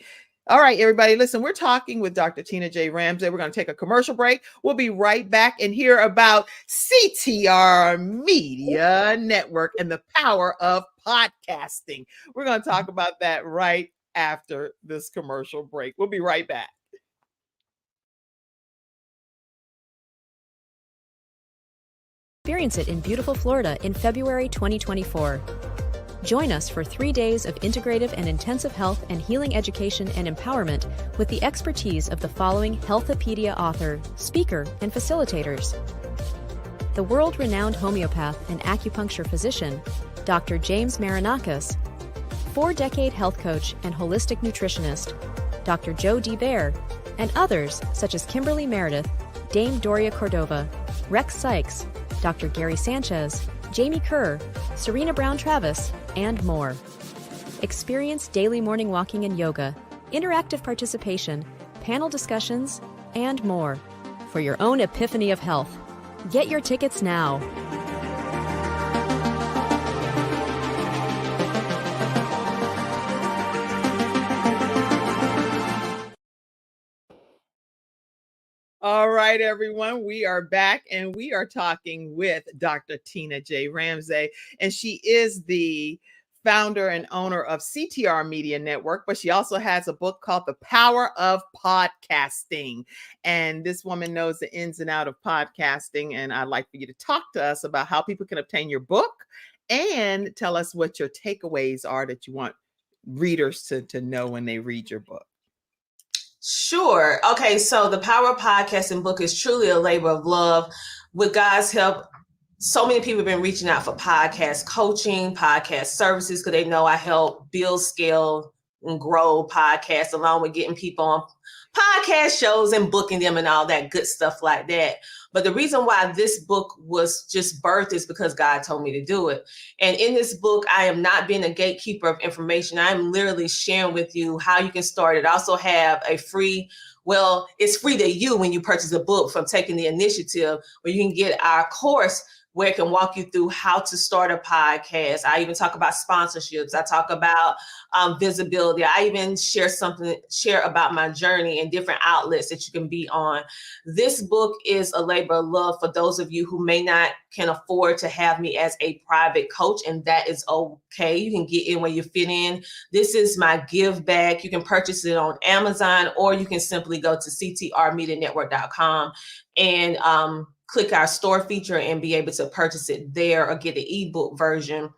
S1: All right, everybody, listen, we're talking with Dr. Tina J. Ramsay. We're going to take a commercial break. We'll be right back and hear about CTR Media Network and the power of podcasting. We're going to talk about that right after this commercial break. We'll be right back.
S4: Experience it in beautiful Florida in February 2024. Join us for 3 days of integrative and intensive health and healing education and empowerment with the expertise of the following Healthopedia author, speaker, and facilitators. The world-renowned homeopath and acupuncture physician, Dr. James Marinakis, 4-decade health coach and holistic nutritionist, Dr. Joe D. Bear, and others such as Kimberly Meredith, Dame Doria Cordova, Rex Sykes, Dr. Gary Sanchez, Jamie Kerr, Serena Brown-Travis, and more. Experience daily morning walking and yoga, interactive participation, panel discussions, and more for your own epiphany of health. Get your tickets now.
S1: All right, everyone, we are back and we are talking with Dr. Tina J. Ramsay, and she is the founder and owner of CTR Media Network, but she also has a book called The Power of Podcasting. And this woman knows the ins and outs of podcasting, and I'd like for you to talk to us about how people can obtain your book and tell us what your takeaways are that you want readers to know when they read your book.
S2: Sure. Okay. So the Power of Podcasting book is truly a labor of love. With God's help, so many people have been reaching out for podcast coaching, podcast services, because they know I help build, scale, and grow podcasts, along with getting people on podcast shows and booking them and all that good stuff like that. But the reason why this book was just birthed is because God told me to do it. And in this book, I am not being a gatekeeper of information. I'm literally sharing with you how you can start it. I also have a free, well, it's free to you when you purchase a book from Taking the Initiative, where you can get our course where it can walk you through how to start a podcast. I even talk about sponsorships. I talk about visibility. I even share about my journey and different outlets that you can be on. This book is a labor of love for those of you who can afford to have me as a private coach, and that is okay. You can get in where you fit in. This is my give back. You can purchase it on Amazon, or you can simply go to ctrmedianetwork.com and click our store feature and be able to purchase it there, or get the ebook version,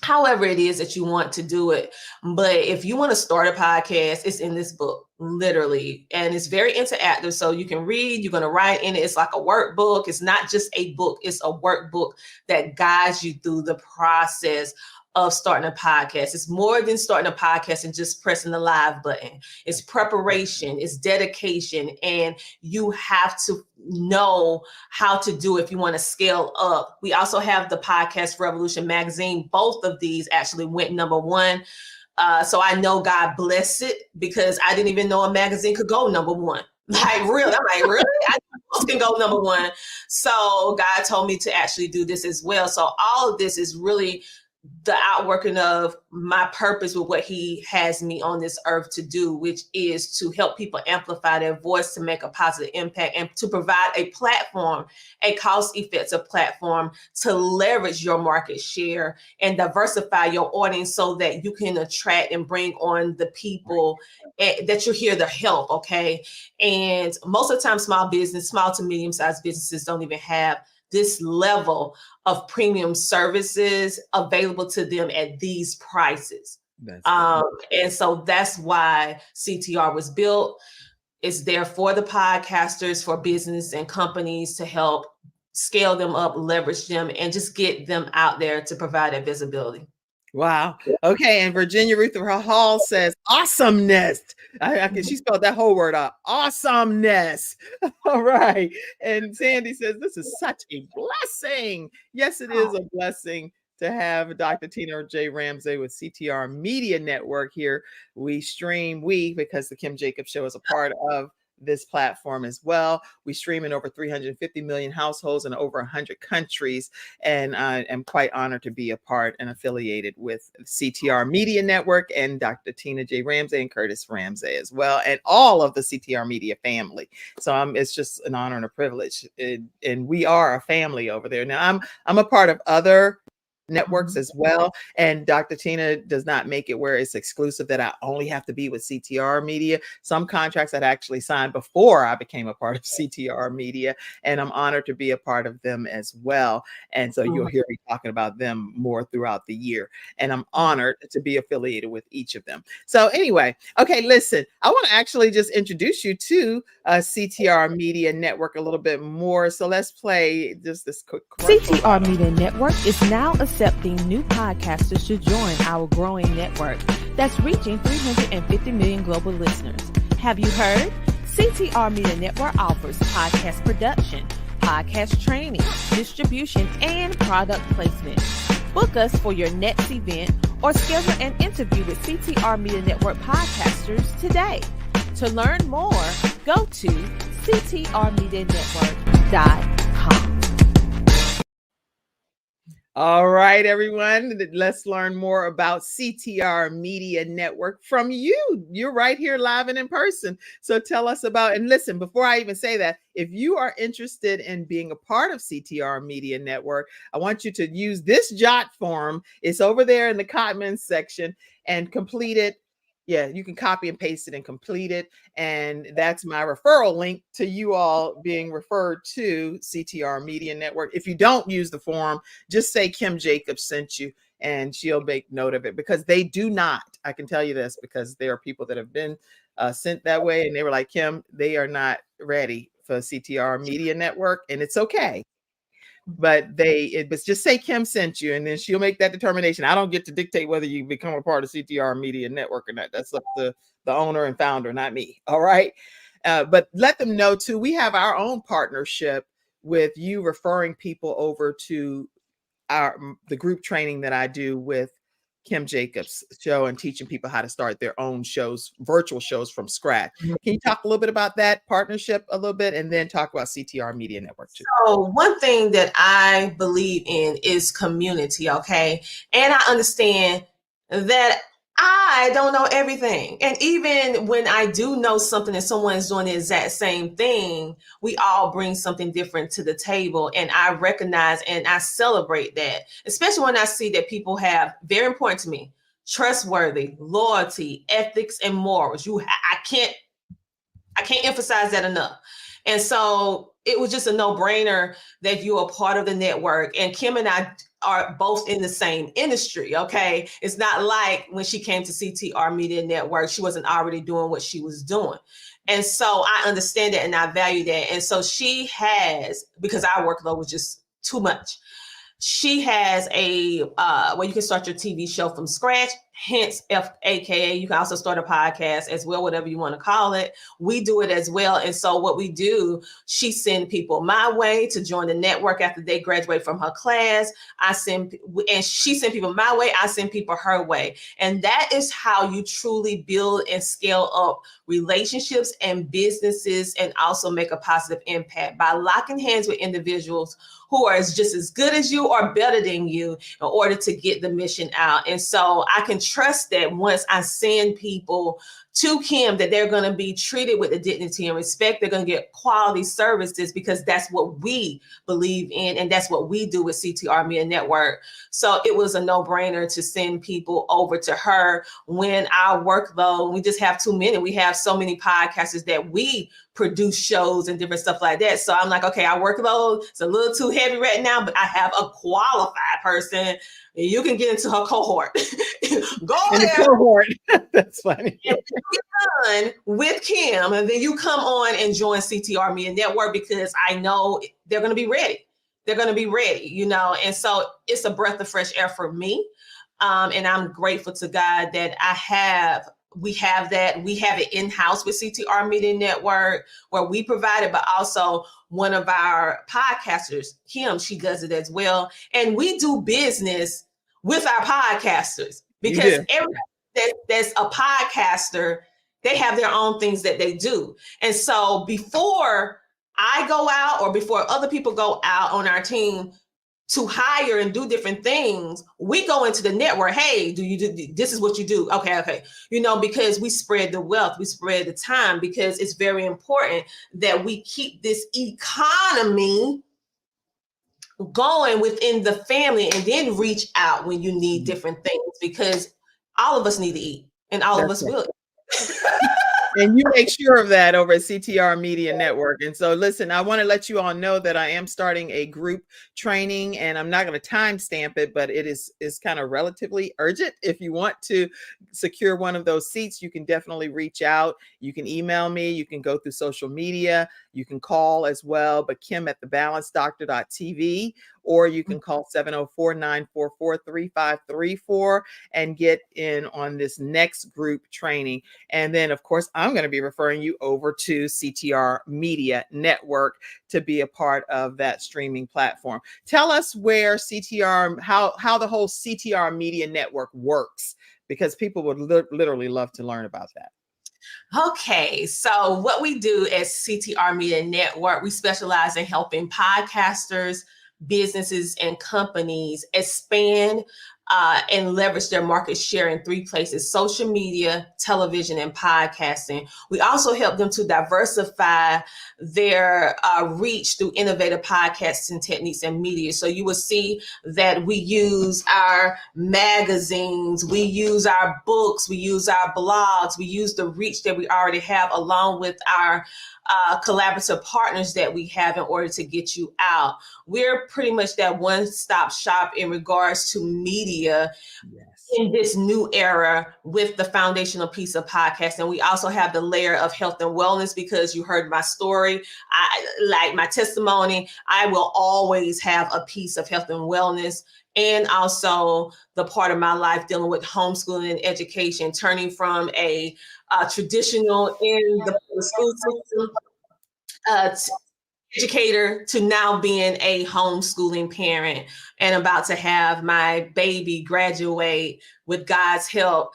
S2: however it is that you want to do it. But if you want to start a podcast, it's in this book, literally. And it's very interactive. So you can read, you're going to write in it. It's like a workbook. It's not just a book. It's a workbook that guides you through the process of starting a podcast. It's more than starting a podcast and just pressing the live button. It's preparation, it's dedication, and you have to know how to do it if you want to scale up. We also have the Podcast Revolution magazine. Both of these actually went #1. So I know God bless it, because I didn't even know a magazine could go #1. Like, really? I'm like, really? I can go #1. So God told me to actually do this as well. So all of this is really the outworking of my purpose with what he has me on this earth to do, which is to help people amplify their voice, to make a positive impact, and to provide a platform, a cost-effective platform to leverage your market share and diversify your audience so that you can attract and bring on the people that you're here to help, okay? And most of the time, small to medium-sized businesses don't even have this level of premium services available to them at these prices. And so that's why CTR was built. It's there for the podcasters, for business and companies to help scale them up, leverage them, and just get them out there to provide that visibility.
S1: Wow. Okay. And Virginia Rutherford Hall says awesomeness. She spelled that whole word out. Awesomeness. All right. And Sandy says, this is such a blessing. Yes, it is a blessing to have Dr. Tina J. Ramsay with CTR Media Network here. We stream, because the Kim Jacobs Show is a part of this platform as well. We stream in over 350 million households in over 100 countries. And I am quite honored to be a part and affiliated with CTR Media Network and Dr. Tina J. Ramsay and Curtis Ramsay as well, and all of the CTR Media family. So it's just an honor and a privilege. And we are a family over there. Now I'm a part of other networks as well. And Dr. Tina does not make it where it's exclusive that I only have to be with CTR Media. Some contracts I'd actually signed before I became a part of CTR Media, and I'm honored to be a part of them as well. And so you'll hear me talking about them more throughout the year. And I'm honored to be affiliated with each of them. So anyway, okay, listen, I want to actually just introduce you to CTR Media Network a little bit more. So let's play just this quick commercial.
S5: CTR Media Network is now accepting new podcasters to join our growing network that's reaching 350 million global listeners. Have you heard? CTR Media Network offers podcast production, podcast training, distribution, and product placement. Book us for your next event or schedule an interview with CTR Media Network podcasters today. To learn more, go to ctrmedianetwork.com.
S1: All right, everyone, let's learn more about CTR Media Network from you. You're right here live and in person. So tell us about, and listen, before I even say that, if you are interested in being a part of CTR Media Network, I want you to use this jot form. It's over there in the comments section, and complete it. Yeah, you can copy and paste it and complete it. And that's my referral link to you all being referred to CTR Media Network. If you don't use the form, just say Kim Jacobs sent you and she'll make note of it, because they do not. I can tell you this because there are people that have been sent that way and they were like, Kim, they are not ready for CTR Media Network, and it's okay. But just say Kim sent you, and then she'll make that determination. I don't get to dictate whether you become a part of CTR Media Network or not. That's up to the owner and founder, not me. All right. But let them know too, we have our own partnership with you referring people over to the group training that I do with Kim Jacobs' show and teaching people how to start their own shows, virtual shows from scratch. Can you talk a little bit about that partnership a little bit, and then talk about CTR Media Network too?
S2: So one thing that I believe in is community, okay? And I understand that I don't know everything. And even when I do know something and someone's doing the exact same thing, we all bring something different to the table. And I recognize and I celebrate that, especially when I see that people have, very important to me, trustworthy, loyalty, ethics, and morals. I can't emphasize that enough. And so it was just a no-brainer that you're a part of the network. And Kim and I are both in the same industry, okay? It's not like when she came to CTR Media Network, she wasn't already doing what she was doing. And so I understand that and I value that. And so she has, because our workload was just too much, she has a where you can start your TV show from scratch, hence AKA you can also start a podcast as well, whatever you want to call it. We do it as well. And so what we do, she send people my way to join the network after they graduate from her class. She send people my way, I send people her way. And that is how you truly build and scale up relationships and businesses, and also make a positive impact by locking hands with individuals who are just as good as you or better than you in order to get the mission out. And so I can trust that once I send people to Kim, that they're going to be treated with the dignity and respect. They're going to get quality services, because that's what we believe in. And that's what we do with CTR Media Network. So it was a no-brainer to send people over to her when our workload, we just have too many. We have so many podcasters that we produce shows and different stuff like that. So I'm like, okay, our workload is a little too heavy right now, but I have a qualified person. You can get into her cohort. Go
S1: in
S2: there.
S1: The cohort. That's funny.
S2: And get done with Kim, and then you come on and join CTR Media Network, because I know they're going to be ready. They're going to be ready, you know. And so it's a breath of fresh air for me. And I'm grateful to God that we have it in-house with CTR Media Network, where we provide it, but also one of our podcasters, Kim, she does it as well. And we do business with our podcasters, because everybody that's a podcaster, they have their own things that they do. And so before I go out, or before other people go out on our team to hire and do different things, we go into the network. Hey, this is what you do. Okay. You know, because we spread the wealth, we spread the time, because it's very important that we keep this economy going within the family, and then reach out when you need different things, because all of us need to eat, and all of us will eat.
S1: And you make sure of that over at CTR Media Network. And so, listen, I want to let you all know that I am starting a group training, and I'm not going to timestamp it, but it is kind of relatively urgent. If you want to secure one of those seats, you can definitely reach out. You can email me. You can go through social media. You can call as well, but Kim at thebalancedoctor.tv, or you can call 704-944-3534 and get in on this next group training. And then, of course, I'm going to be referring you over to CTR Media Network to be a part of that streaming platform. Tell us where CTR, how the whole CTR Media Network works, because people would literally love to learn about that.
S2: Okay, so what we do at CTR Media Network, we specialize in helping podcasters, businesses, and companies expand and leverage their market share in 3 places: social media, television, and podcasting. We also help them to diversify their reach through innovative podcasting techniques and media. So you will see that we use our magazines, we use our books, we use our blogs, we use the reach that we already have, along with our collaborative partners that we have, in order to get you out. We're pretty much that one-stop shop in regards to media.
S1: Yes.
S2: In this new era with the foundational piece of podcasting. We also have the layer of health and wellness, because you heard my story. Like my testimony, I will always have a piece of health and wellness, and also the part of my life dealing with homeschooling and education, turning from a traditional in the school system educator to now being a homeschooling parent and about to have my baby graduate with God's help,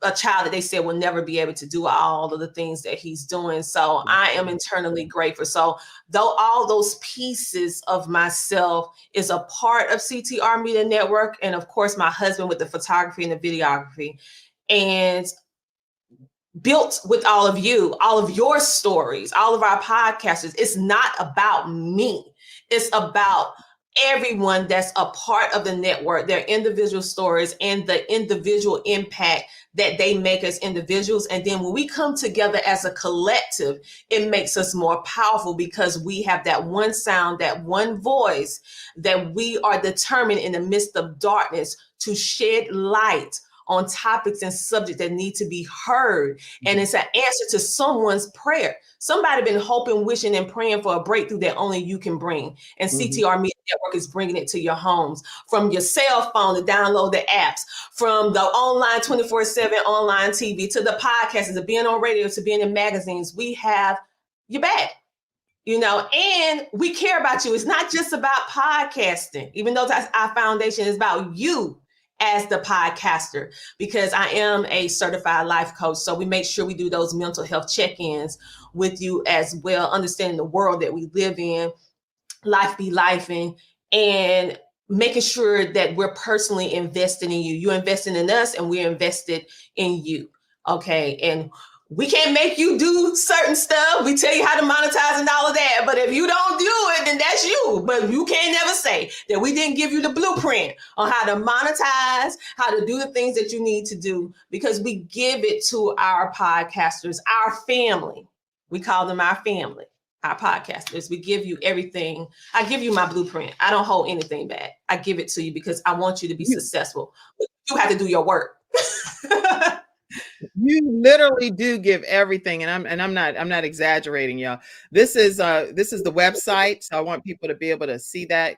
S2: a child that they said will never be able to do all of the things that he's doing. So I am internally grateful. So though all those pieces of myself is a part of CTR Media Network, and of course my husband with the photography and the videography, and built with all of you, all of your stories, all of our podcasters. It's not about me. It's about everyone that's a part of the network, their individual stories and the individual impact that they make as individuals. And then when we come together as a collective, it makes us more powerful because we have that one sound, that one voice, that we are determined in the midst of darkness to shed light on topics and subjects that need to be heard. And it's an answer to someone's prayer. Somebody been hoping, wishing, and praying for a breakthrough that only you can bring. And CTR Media Network is bringing it to your homes, from your cell phone to download the apps, from the online 24/7 online TV to the podcasts, to being on radio, to being in magazines. We have your back. And we care about you. It's not just about podcasting, even though that's our foundation. It's about you as the podcaster, because I am a certified life coach. So we make sure we do those mental health check-ins with you as well, understanding the world that we live in, life be lifing, and making sure that we're personally investing in you. You're investing in us and we're invested in you. Okay. And we can't make you do certain stuff. We tell you how to monetize and all of that. But if you don't do it, then that's you. But you can't never say that we didn't give you the blueprint on how to monetize, how to do the things that you need to do, because we give it to our podcasters, our family. We call them our family, our podcasters. We give you everything. I give you my blueprint. I don't hold anything back. I give it to you because I want you to be successful. But you have to do your work.
S1: You literally do give everything, and I'm not exaggerating, y'all. This is the website, so I want people to be able to see that.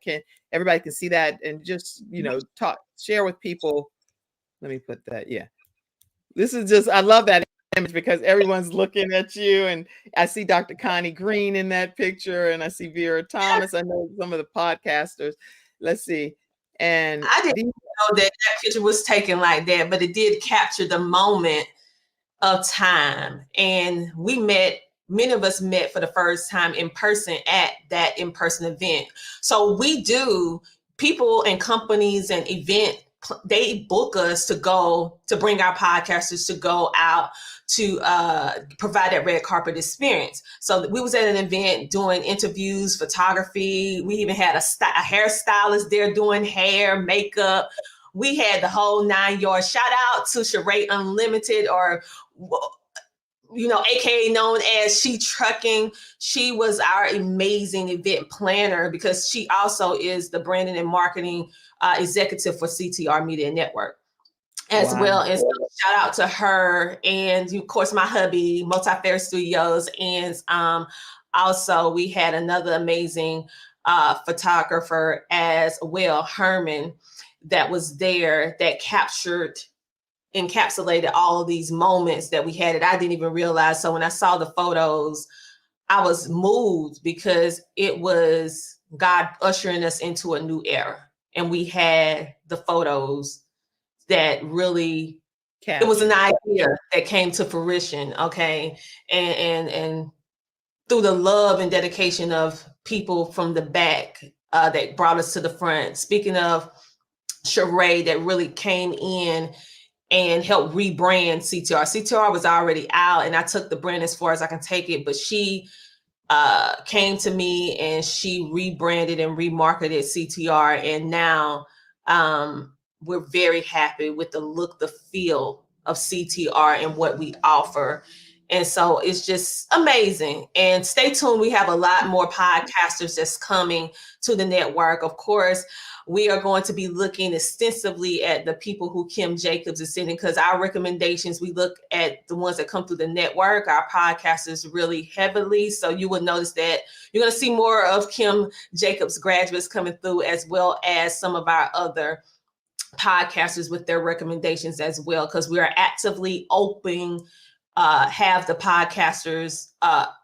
S1: Everybody can see that, and just share with people. Let me put that. Yeah, this is just, I love that image because everyone's looking at you, and I see Dr. Connie Green in that picture, and I see Vera Thomas. I know some of the podcasters. Let's see, and
S2: I didn't know that picture was taken like that, but it did capture the moment of time. And many of us met for the first time in person at that in-person event. So people and companies and they book us to bring our podcasters to go out to provide that red carpet experience. So we was at an event doing interviews, photography. We even had a hairstylist there doing hair, makeup. We had the whole 9 yards. Shout out to Sheree Unlimited, or AKA known as She Trucking. She was our amazing event planner because she also is the branding and marketing executive for CTR Media Network as well. And so shout out to her, and of course my hubby, Multi-Fair Studios, and also we had another amazing photographer as well, Herman, that was there, that encapsulated all of these moments that we had that I didn't even realize. So when I saw the photos, I was moved because it was God ushering us into a new era. And we had the photos that really, it was an idea that came to fruition. Okay. And through the love and dedication of people from the back that brought us to the front. Speaking of Sheree, that really came in and helped rebrand CTR. CTR was already out, and I took the brand as far as I can take it, but she came to me and she rebranded and remarketed CTR. And now we're very happy with the look, the feel of CTR and what we offer. And so it's just amazing. And stay tuned. We have a lot more podcasters that's coming to the network. Of course, we are going to be looking extensively at the people who Kim Jacobs is sending, because our recommendations, we look at the ones that come through the network, our podcasters really heavily. So you will notice that you're going to see more of Kim Jacobs graduates coming through, as well as some of our other podcasters with their recommendations as well, because we are actively have the podcasters,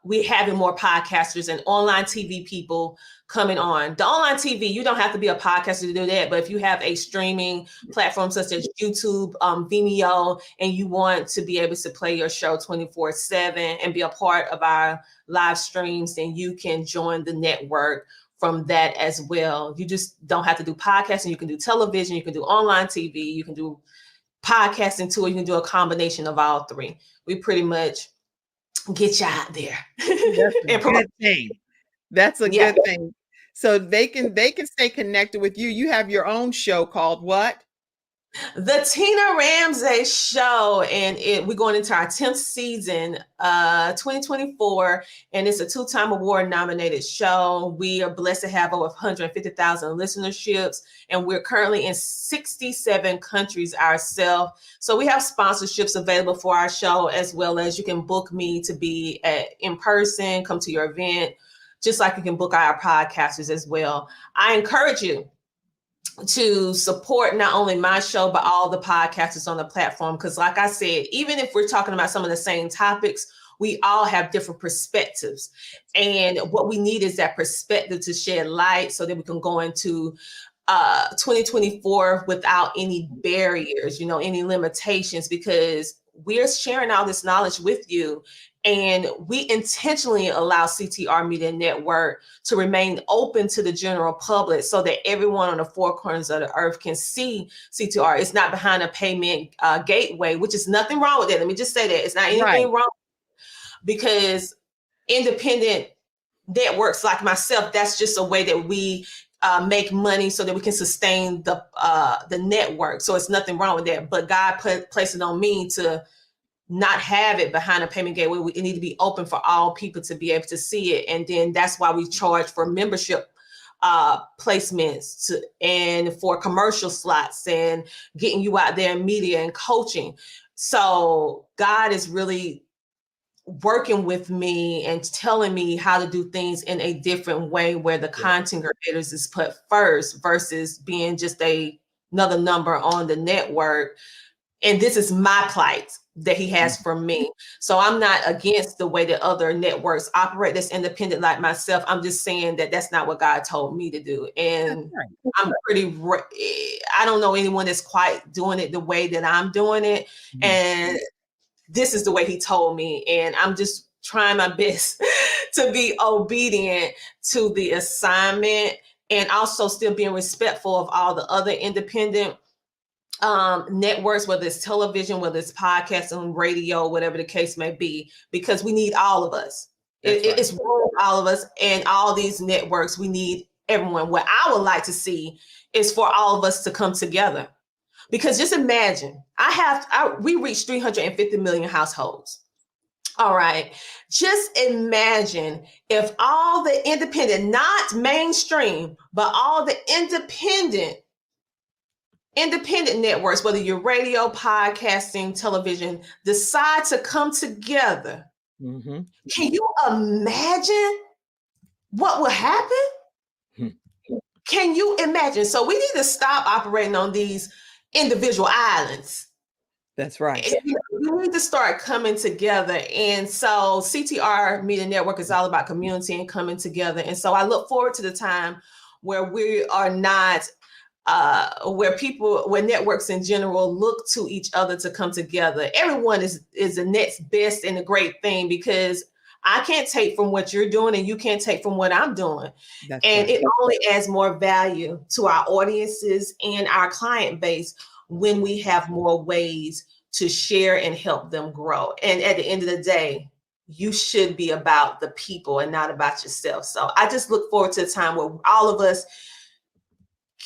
S2: we having more podcasters and online TV people coming on. The online TV, you don't have to be a podcaster to do that, but if you have a streaming platform such as YouTube, Vimeo, and you want to be able to play your show 24/7 and be a part of our live streams, then you can join the network from that as well. You just don't have to do podcasting. You can do television, you can do online TV, you can do podcasting too, or you can do a combination of all three. We pretty much get you out there.
S1: That's a good thing. That's a good thing. So they can stay connected with you. You have your own show called what?
S2: The Tina Ramsay Show, and we're going into our 10th season, 2024, and it's a 2-time award nominated show. We are blessed to have over 150,000 listenerships, and we're currently in 67 countries ourselves. So we have sponsorships available for our show, as well as you can book me to be in person, come to your event, just like you can book our podcasters as well. I encourage you to support not only my show, but all the podcasters on the platform. Because like I said, even if we're talking about some of the same topics, we all have different perspectives. And what we need is that perspective to shed light so that we can go into 2024 without any barriers, any limitations, because we're sharing all this knowledge with you. And we intentionally allow CTR Media Network to remain open to the general public so that everyone on the four corners of the earth can see CTR. It's not behind a payment gateway, which is nothing wrong with it. Let me just say that. It's not anything wrong, because independent networks like myself, that's just a way that we make money so that we can sustain the network. So it's nothing wrong with that. But God placed it on me to not have it behind a payment gateway. It need to be open for all people to be able to see it. And then that's why we charge for membership placements and for commercial slots and getting you out there in media and coaching. So God is really working with me and telling me how to do things in a different way, where the content creators is put first versus being just another number on the network. And this is my plight that he has for me. So I'm not against the way that other networks operate that's independent like myself. I'm just saying that that's not what God told me to do. And I'm I don't know anyone that's quite doing it the way that I'm doing it. Mm-hmm. And this is the way he told me. And I'm just trying my best to be obedient to the assignment, and also still being respectful of all the other independent networks, whether it's television, whether it's podcasting, radio, whatever the case may be, because we need all of us. It's all of us, and all these networks, we need everyone. What I would like to see is for all of us to come together, because just imagine, we reach 350 million households. All right. Just imagine if all the independent, not mainstream, but all the independent networks, whether you're radio, podcasting, television, decide to come together. Mm-hmm. Can you imagine what will happen? Can you imagine? So we need to stop operating on these individual islands.
S1: That's right.
S2: We need to start coming together. And so CTR Media Network is all about community and coming together. And so I look forward to the time where we are not where networks in general look to each other to come together. Everyone is the next best and a great thing, because I can't take from what you're doing and you can't take from what I'm doing. That's and right. It only adds more value to our audiences and our client base when we have more ways to share and help them grow. And at the end of the day, you should be about the people and not about yourself. So I just look forward to a time where all of us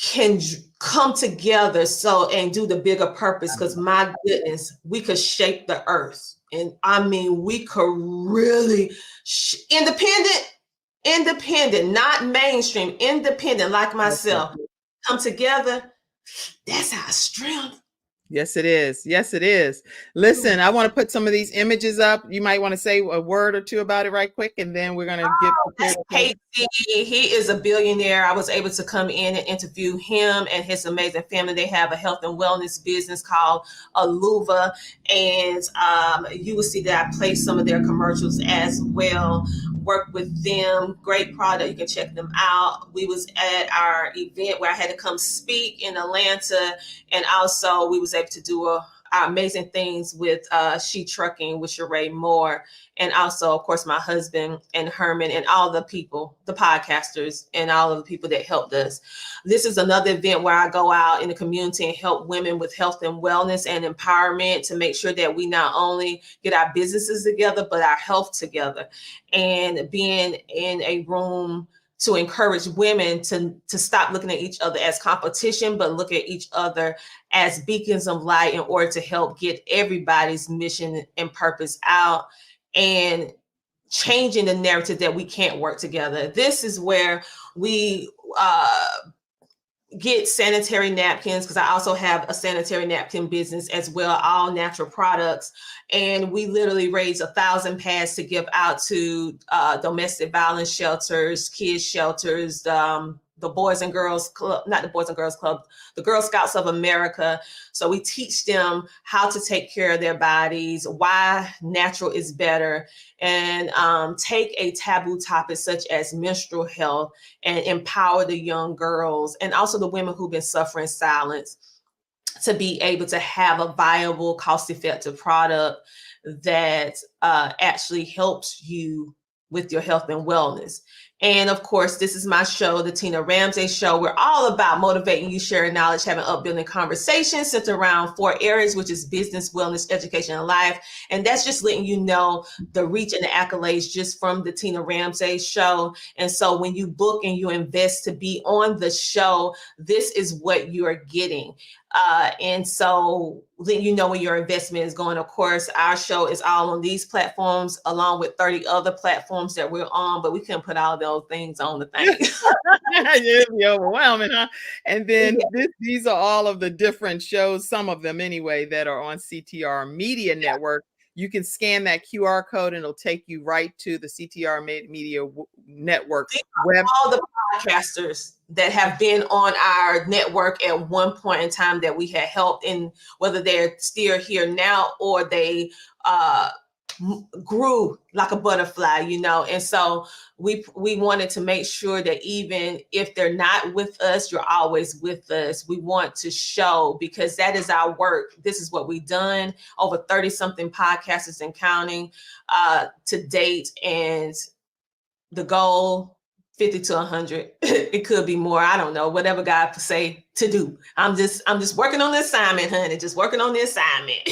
S2: can come together and do the bigger purpose, because my goodness, we could shape the earth. And I mean, we could really independent, not mainstream, independent like myself, come together. That's our strength.
S1: Yes, it is. Yes, it is. Listen, I want to put some of these images up. You might want to say a word or two about it right quick, and then we're going to get
S2: That's
S1: prepared.
S2: Casey. He is a billionaire. I was able to come in and interview him and his amazing family. They have a health and wellness business called Aluva, and you will see that I play some of their commercials as well. Work with them. Great product. You can check them out. We was at our event where I had to come speak in Atlanta, and also we was able to do our amazing things with She Trucking with Sheree Moore, and also of course my husband and Herman and all the people, the podcasters, and all of the people that helped us. This is another event where I go out in the community and help women with health and wellness and empowerment to make sure that we not only get our businesses together but our health together, and being in a room to encourage women to stop looking at each other as competition, but look at each other as beacons of light in order to help get everybody's mission and purpose out, and changing the narrative that we can't work together. This is where we get sanitary napkins, because I also have a sanitary napkin business as well, all natural products. And we literally raise 1,000 pads to give out to domestic violence shelters, kids shelters, the Boys and Girls Club, not the Boys and Girls Club, the Girl Scouts of America. So we teach them how to take care of their bodies, why natural is better, and take a taboo topic such as menstrual health and empower the young girls and also the women who've been suffering silence to be able to have a viable, cost-effective product that actually helps you with your health and wellness. And of course, this is my show, the Tina Ramsay Show. We're all about motivating you, sharing knowledge, having upbuilding conversations centered around 4 areas, which is business, wellness, education, and life. And that's just letting you know the reach and the accolades just from the Tina Ramsay Show. And so when you book and you invest to be on the show, this is what you are getting. And so then you know where your investment is going. Of course, our show is all on these platforms, along with 30 other platforms that we're on, but we couldn't put all those things on the thing.
S1: It'd be overwhelming, huh? And then these are all of the different shows, some of them anyway, that are on CTR Media Network. You can scan that QR code and it'll take you right to the CTR Media Network web.
S2: All the podcasters that have been on our network at one point in time that we had helped, in whether they're still here now or they grew like a butterfly, you know. And so we wanted to make sure that even if they're not with us, you're always with us. We want to show, because that is our work. This is what we've done, over 30 something podcasters and counting to date. And the goal, 50 to 100. It could be more. I don't know. Whatever God say to do. I'm just working on the assignment, honey. Just working on the assignment.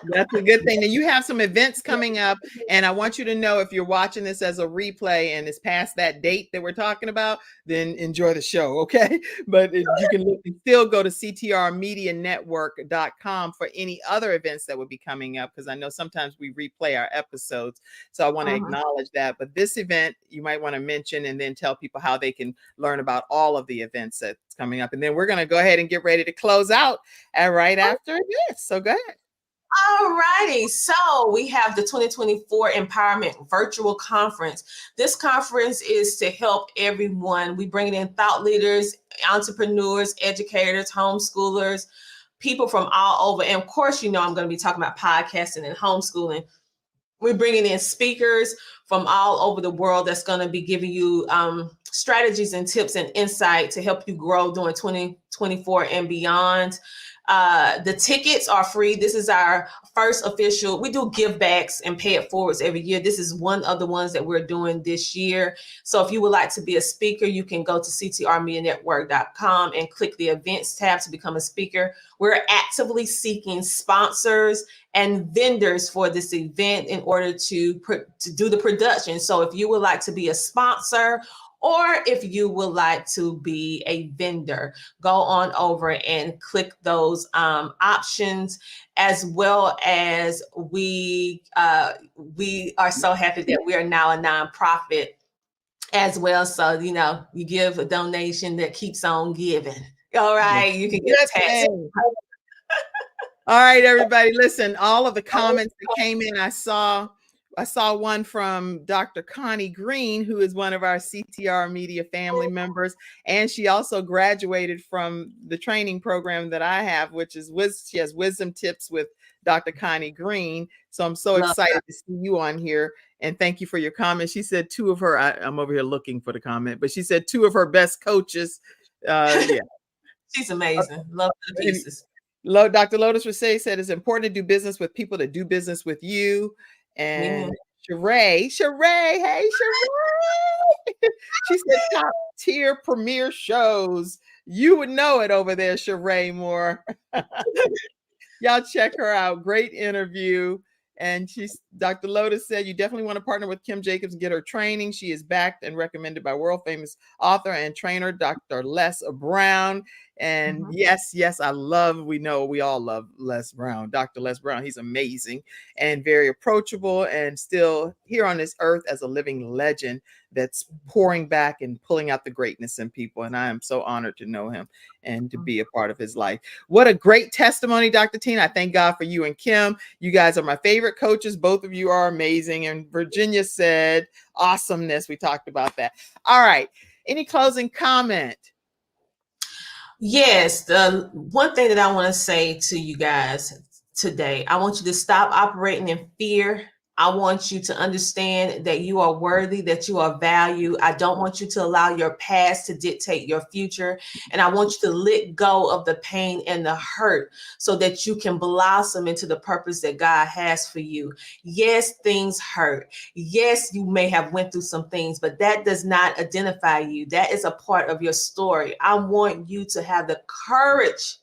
S1: That's a good thing. And you have some events coming up, and I want you to know, if you're watching this as a replay and it's past that date that we're talking about, then enjoy the show, okay? But you can still go to ctrmedianetwork.com for any other events that would be coming up, because I know sometimes we replay our episodes, so I want to acknowledge that. But this event you might want to mention, and then tell people how they can learn about all of the events that's coming up. And then we're going to go ahead and get ready to close out right after this. So go ahead.
S2: All righty. So we have the 2024 Empowerment Virtual Conference. This conference is to help everyone. We bring in thought leaders, entrepreneurs, educators, homeschoolers, people from all over. And of course, you know, I'm going to be talking about podcasting and homeschooling. We're bringing in speakers from all over the world that's going to be giving you strategies and tips and insight to help you grow during 2024 and beyond. The tickets are free. This is our first official. We do give backs and pay it forwards every year. This is one of the ones that we're doing this year. So if you would like to be a speaker, you can go to ctrmedianetwork.com and click the events tab to become a speaker. We're actively seeking sponsors and vendors for this event in order to do the production. So if you would like to be a sponsor, or if you would like to be a vendor, go on over and click those options, as well as we are so happy that we are now a nonprofit as well. So, you know, you give a donation that keeps on giving. All right, you can get taxed.
S1: All right, everybody, listen, all of the comments that came in, I saw one from Dr. Connie Green, who is one of our CTR Media family members, and she also graduated from the training program that I have, which is she has wisdom tips with Dr. Connie Green. So I'm so excited to see you on here, and thank you for your comment. She said two of her, I'm over here looking for the comment, but she said two of her best coaches. Yeah.
S2: She's amazing. Love her to pieces.
S1: Dr. Lotus Rasay said it's important to do business with people that do business with you. And Sheree, hey Sheree. She said top tier premier shows. You would know it over there, Sheree Moore. Y'all check her out. Great interview. And Dr. Lotus said, you definitely want to partner with Kim Jacobs and get her training. She is backed and recommended by world famous author and trainer, Dr. Les Brown. And yes, we all love Les Brown, Dr. Les Brown. He's amazing and very approachable and still here on this earth as a living legend that's pouring back and pulling out the greatness in people. And I am so honored to know him and to be a part of his life. What a great testimony, Dr. Tina. I thank God for you and Kim. You guys are my favorite coaches. Both of you are amazing. And Virginia said awesomeness. We talked about that. All right. Any closing comment?
S2: Yes. The one thing that I want to say to you guys today, I want you to stop operating in fear. I want you to understand that you are worthy, that you are valued. I don't want you to allow your past to dictate your future. And I want you to let go of the pain and the hurt so that you can blossom into the purpose that God has for you. Yes, things hurt. Yes, you may have went through some things, but that does not identify you. That is a part of your story. I want you to have the courage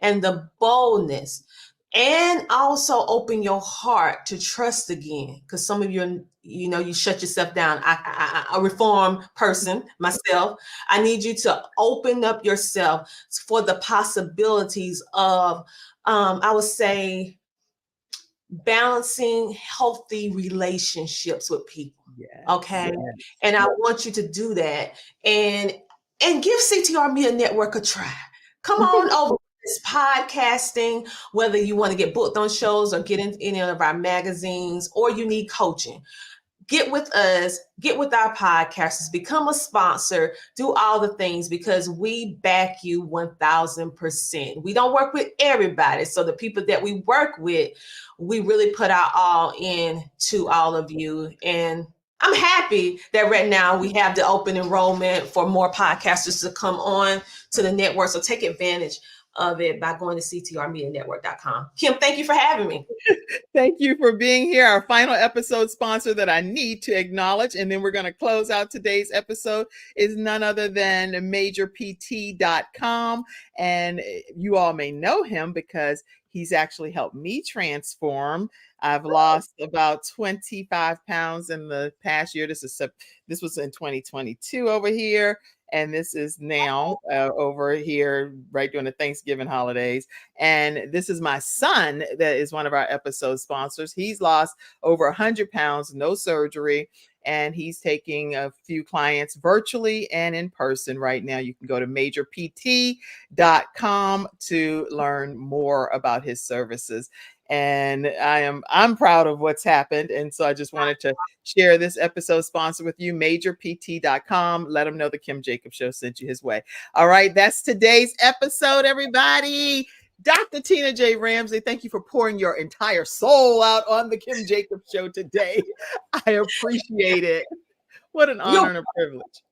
S2: and the boldness, and also open your heart to trust again. Because some of you, you shut yourself down. A reformed person, myself, I need you to open up yourself for the possibilities of, I would say, balancing healthy relationships with people.
S1: Yes,
S2: okay.
S1: Yes.
S2: And I want you to do that and give CTR Media Network a try. Come on over. This podcasting, whether you want to get booked on shows or get in any of our magazines, or you need coaching, get with us, get with our podcasters, become a sponsor, do all the things, because we back you 1000%. We don't work with everybody. So the people that we work with, we really put our all in to all of you. And I'm happy that right now we have the open enrollment for more podcasters to come on to the network. So take advantage of it by going to ctrmedianetwork.com. Kim, thank you for having me.
S1: Thank you for being here. Our final episode sponsor that I need to acknowledge, and then we're going to close out today's episode, is none other than majorpt.com. And you all may know him because he's actually helped me transform. I've lost about 25 pounds in the past year. This was in 2022 over here. And this is now over here right during the Thanksgiving holidays. And this is my son that is one of our episode sponsors. He's lost over 100 pounds, no surgery. And he's taking a few clients virtually and in person right now. You can go to majorpt.com to learn more about his services. And I'm proud of what's happened. And so I just wanted to share this episode sponsor with you, majorpt.com. Let him know the Kim Jacobs Show sent you his way. All right, that's today's episode, everybody. Dr. Tina J. Ramsay, thank you for pouring your entire soul out on the Kim Jacobs Show today. I appreciate it. What an honor and a privilege.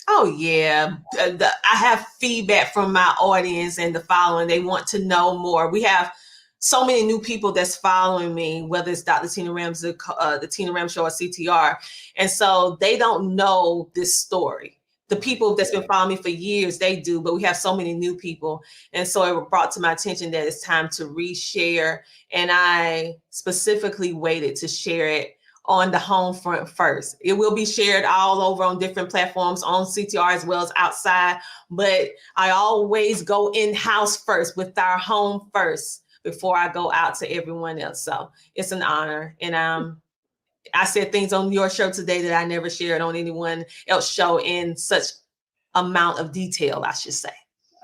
S2: Oh, yeah. I have feedback from my audience and the following. They want to know more. We have so many new people that's following me, whether it's Dr. Tina Ramsay, the Tina Ram Show, or CTR. And so they don't know this story. The people that's been following me for years, they do, but we have so many new people. And so it brought to my attention that it's time to reshare. And I specifically waited to share it on the home front first. It will be shared all over on different platforms on CTR as well as outside. But I always go in-house first with our home first before I go out to everyone else. So it's an honor. And I said things on your show today that I never shared on anyone else's show in such amount of detail, I should say.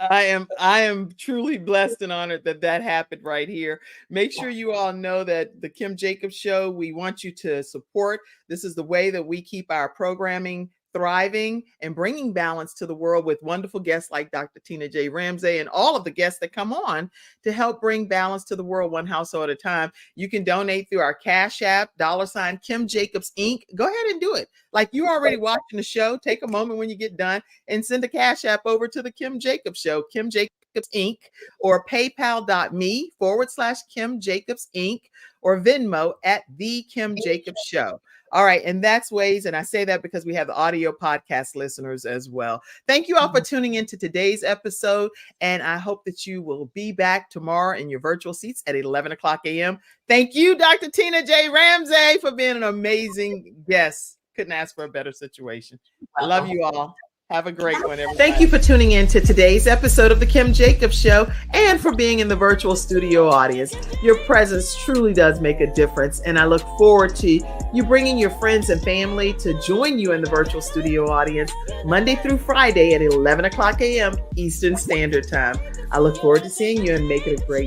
S1: I am truly blessed and honored that that happened right here. Make sure you all know that the Kim Jacobs Show, we want you to support. This is the way that we keep our programming thriving and bringing balance to the world with wonderful guests like Dr. Tina J. Ramsay and all of the guests that come on to help bring balance to the world one household at a time. You can donate through our Cash App, $ Kim Jacobs Inc. Go ahead and do it. Like you already watching the show, take a moment when you get done and send a Cash App over to the Kim Jacobs Show, Kim Jacobs Inc., or paypal.me/Kim Jacobs Inc., or Venmo at The Kim Jacobs Show. All right. And that's ways. And I say that because we have the audio podcast listeners as well. Thank you all for tuning into today's episode. And I hope that you will be back tomorrow in your virtual seats at 11 o'clock a.m. Thank you, Dr. Tina J. Ramsay, for being an amazing guest. Couldn't ask for a better situation. I love you all. Have a great one, everybody. Thank you for tuning in to today's episode of The Kim Jacobs Show and for being in the virtual studio audience. Your presence truly does make a difference, and I look forward to you bringing your friends and family to join you in the virtual studio audience Monday through Friday at 11 o'clock a.m. Eastern Standard Time. I look forward to seeing you and make it a great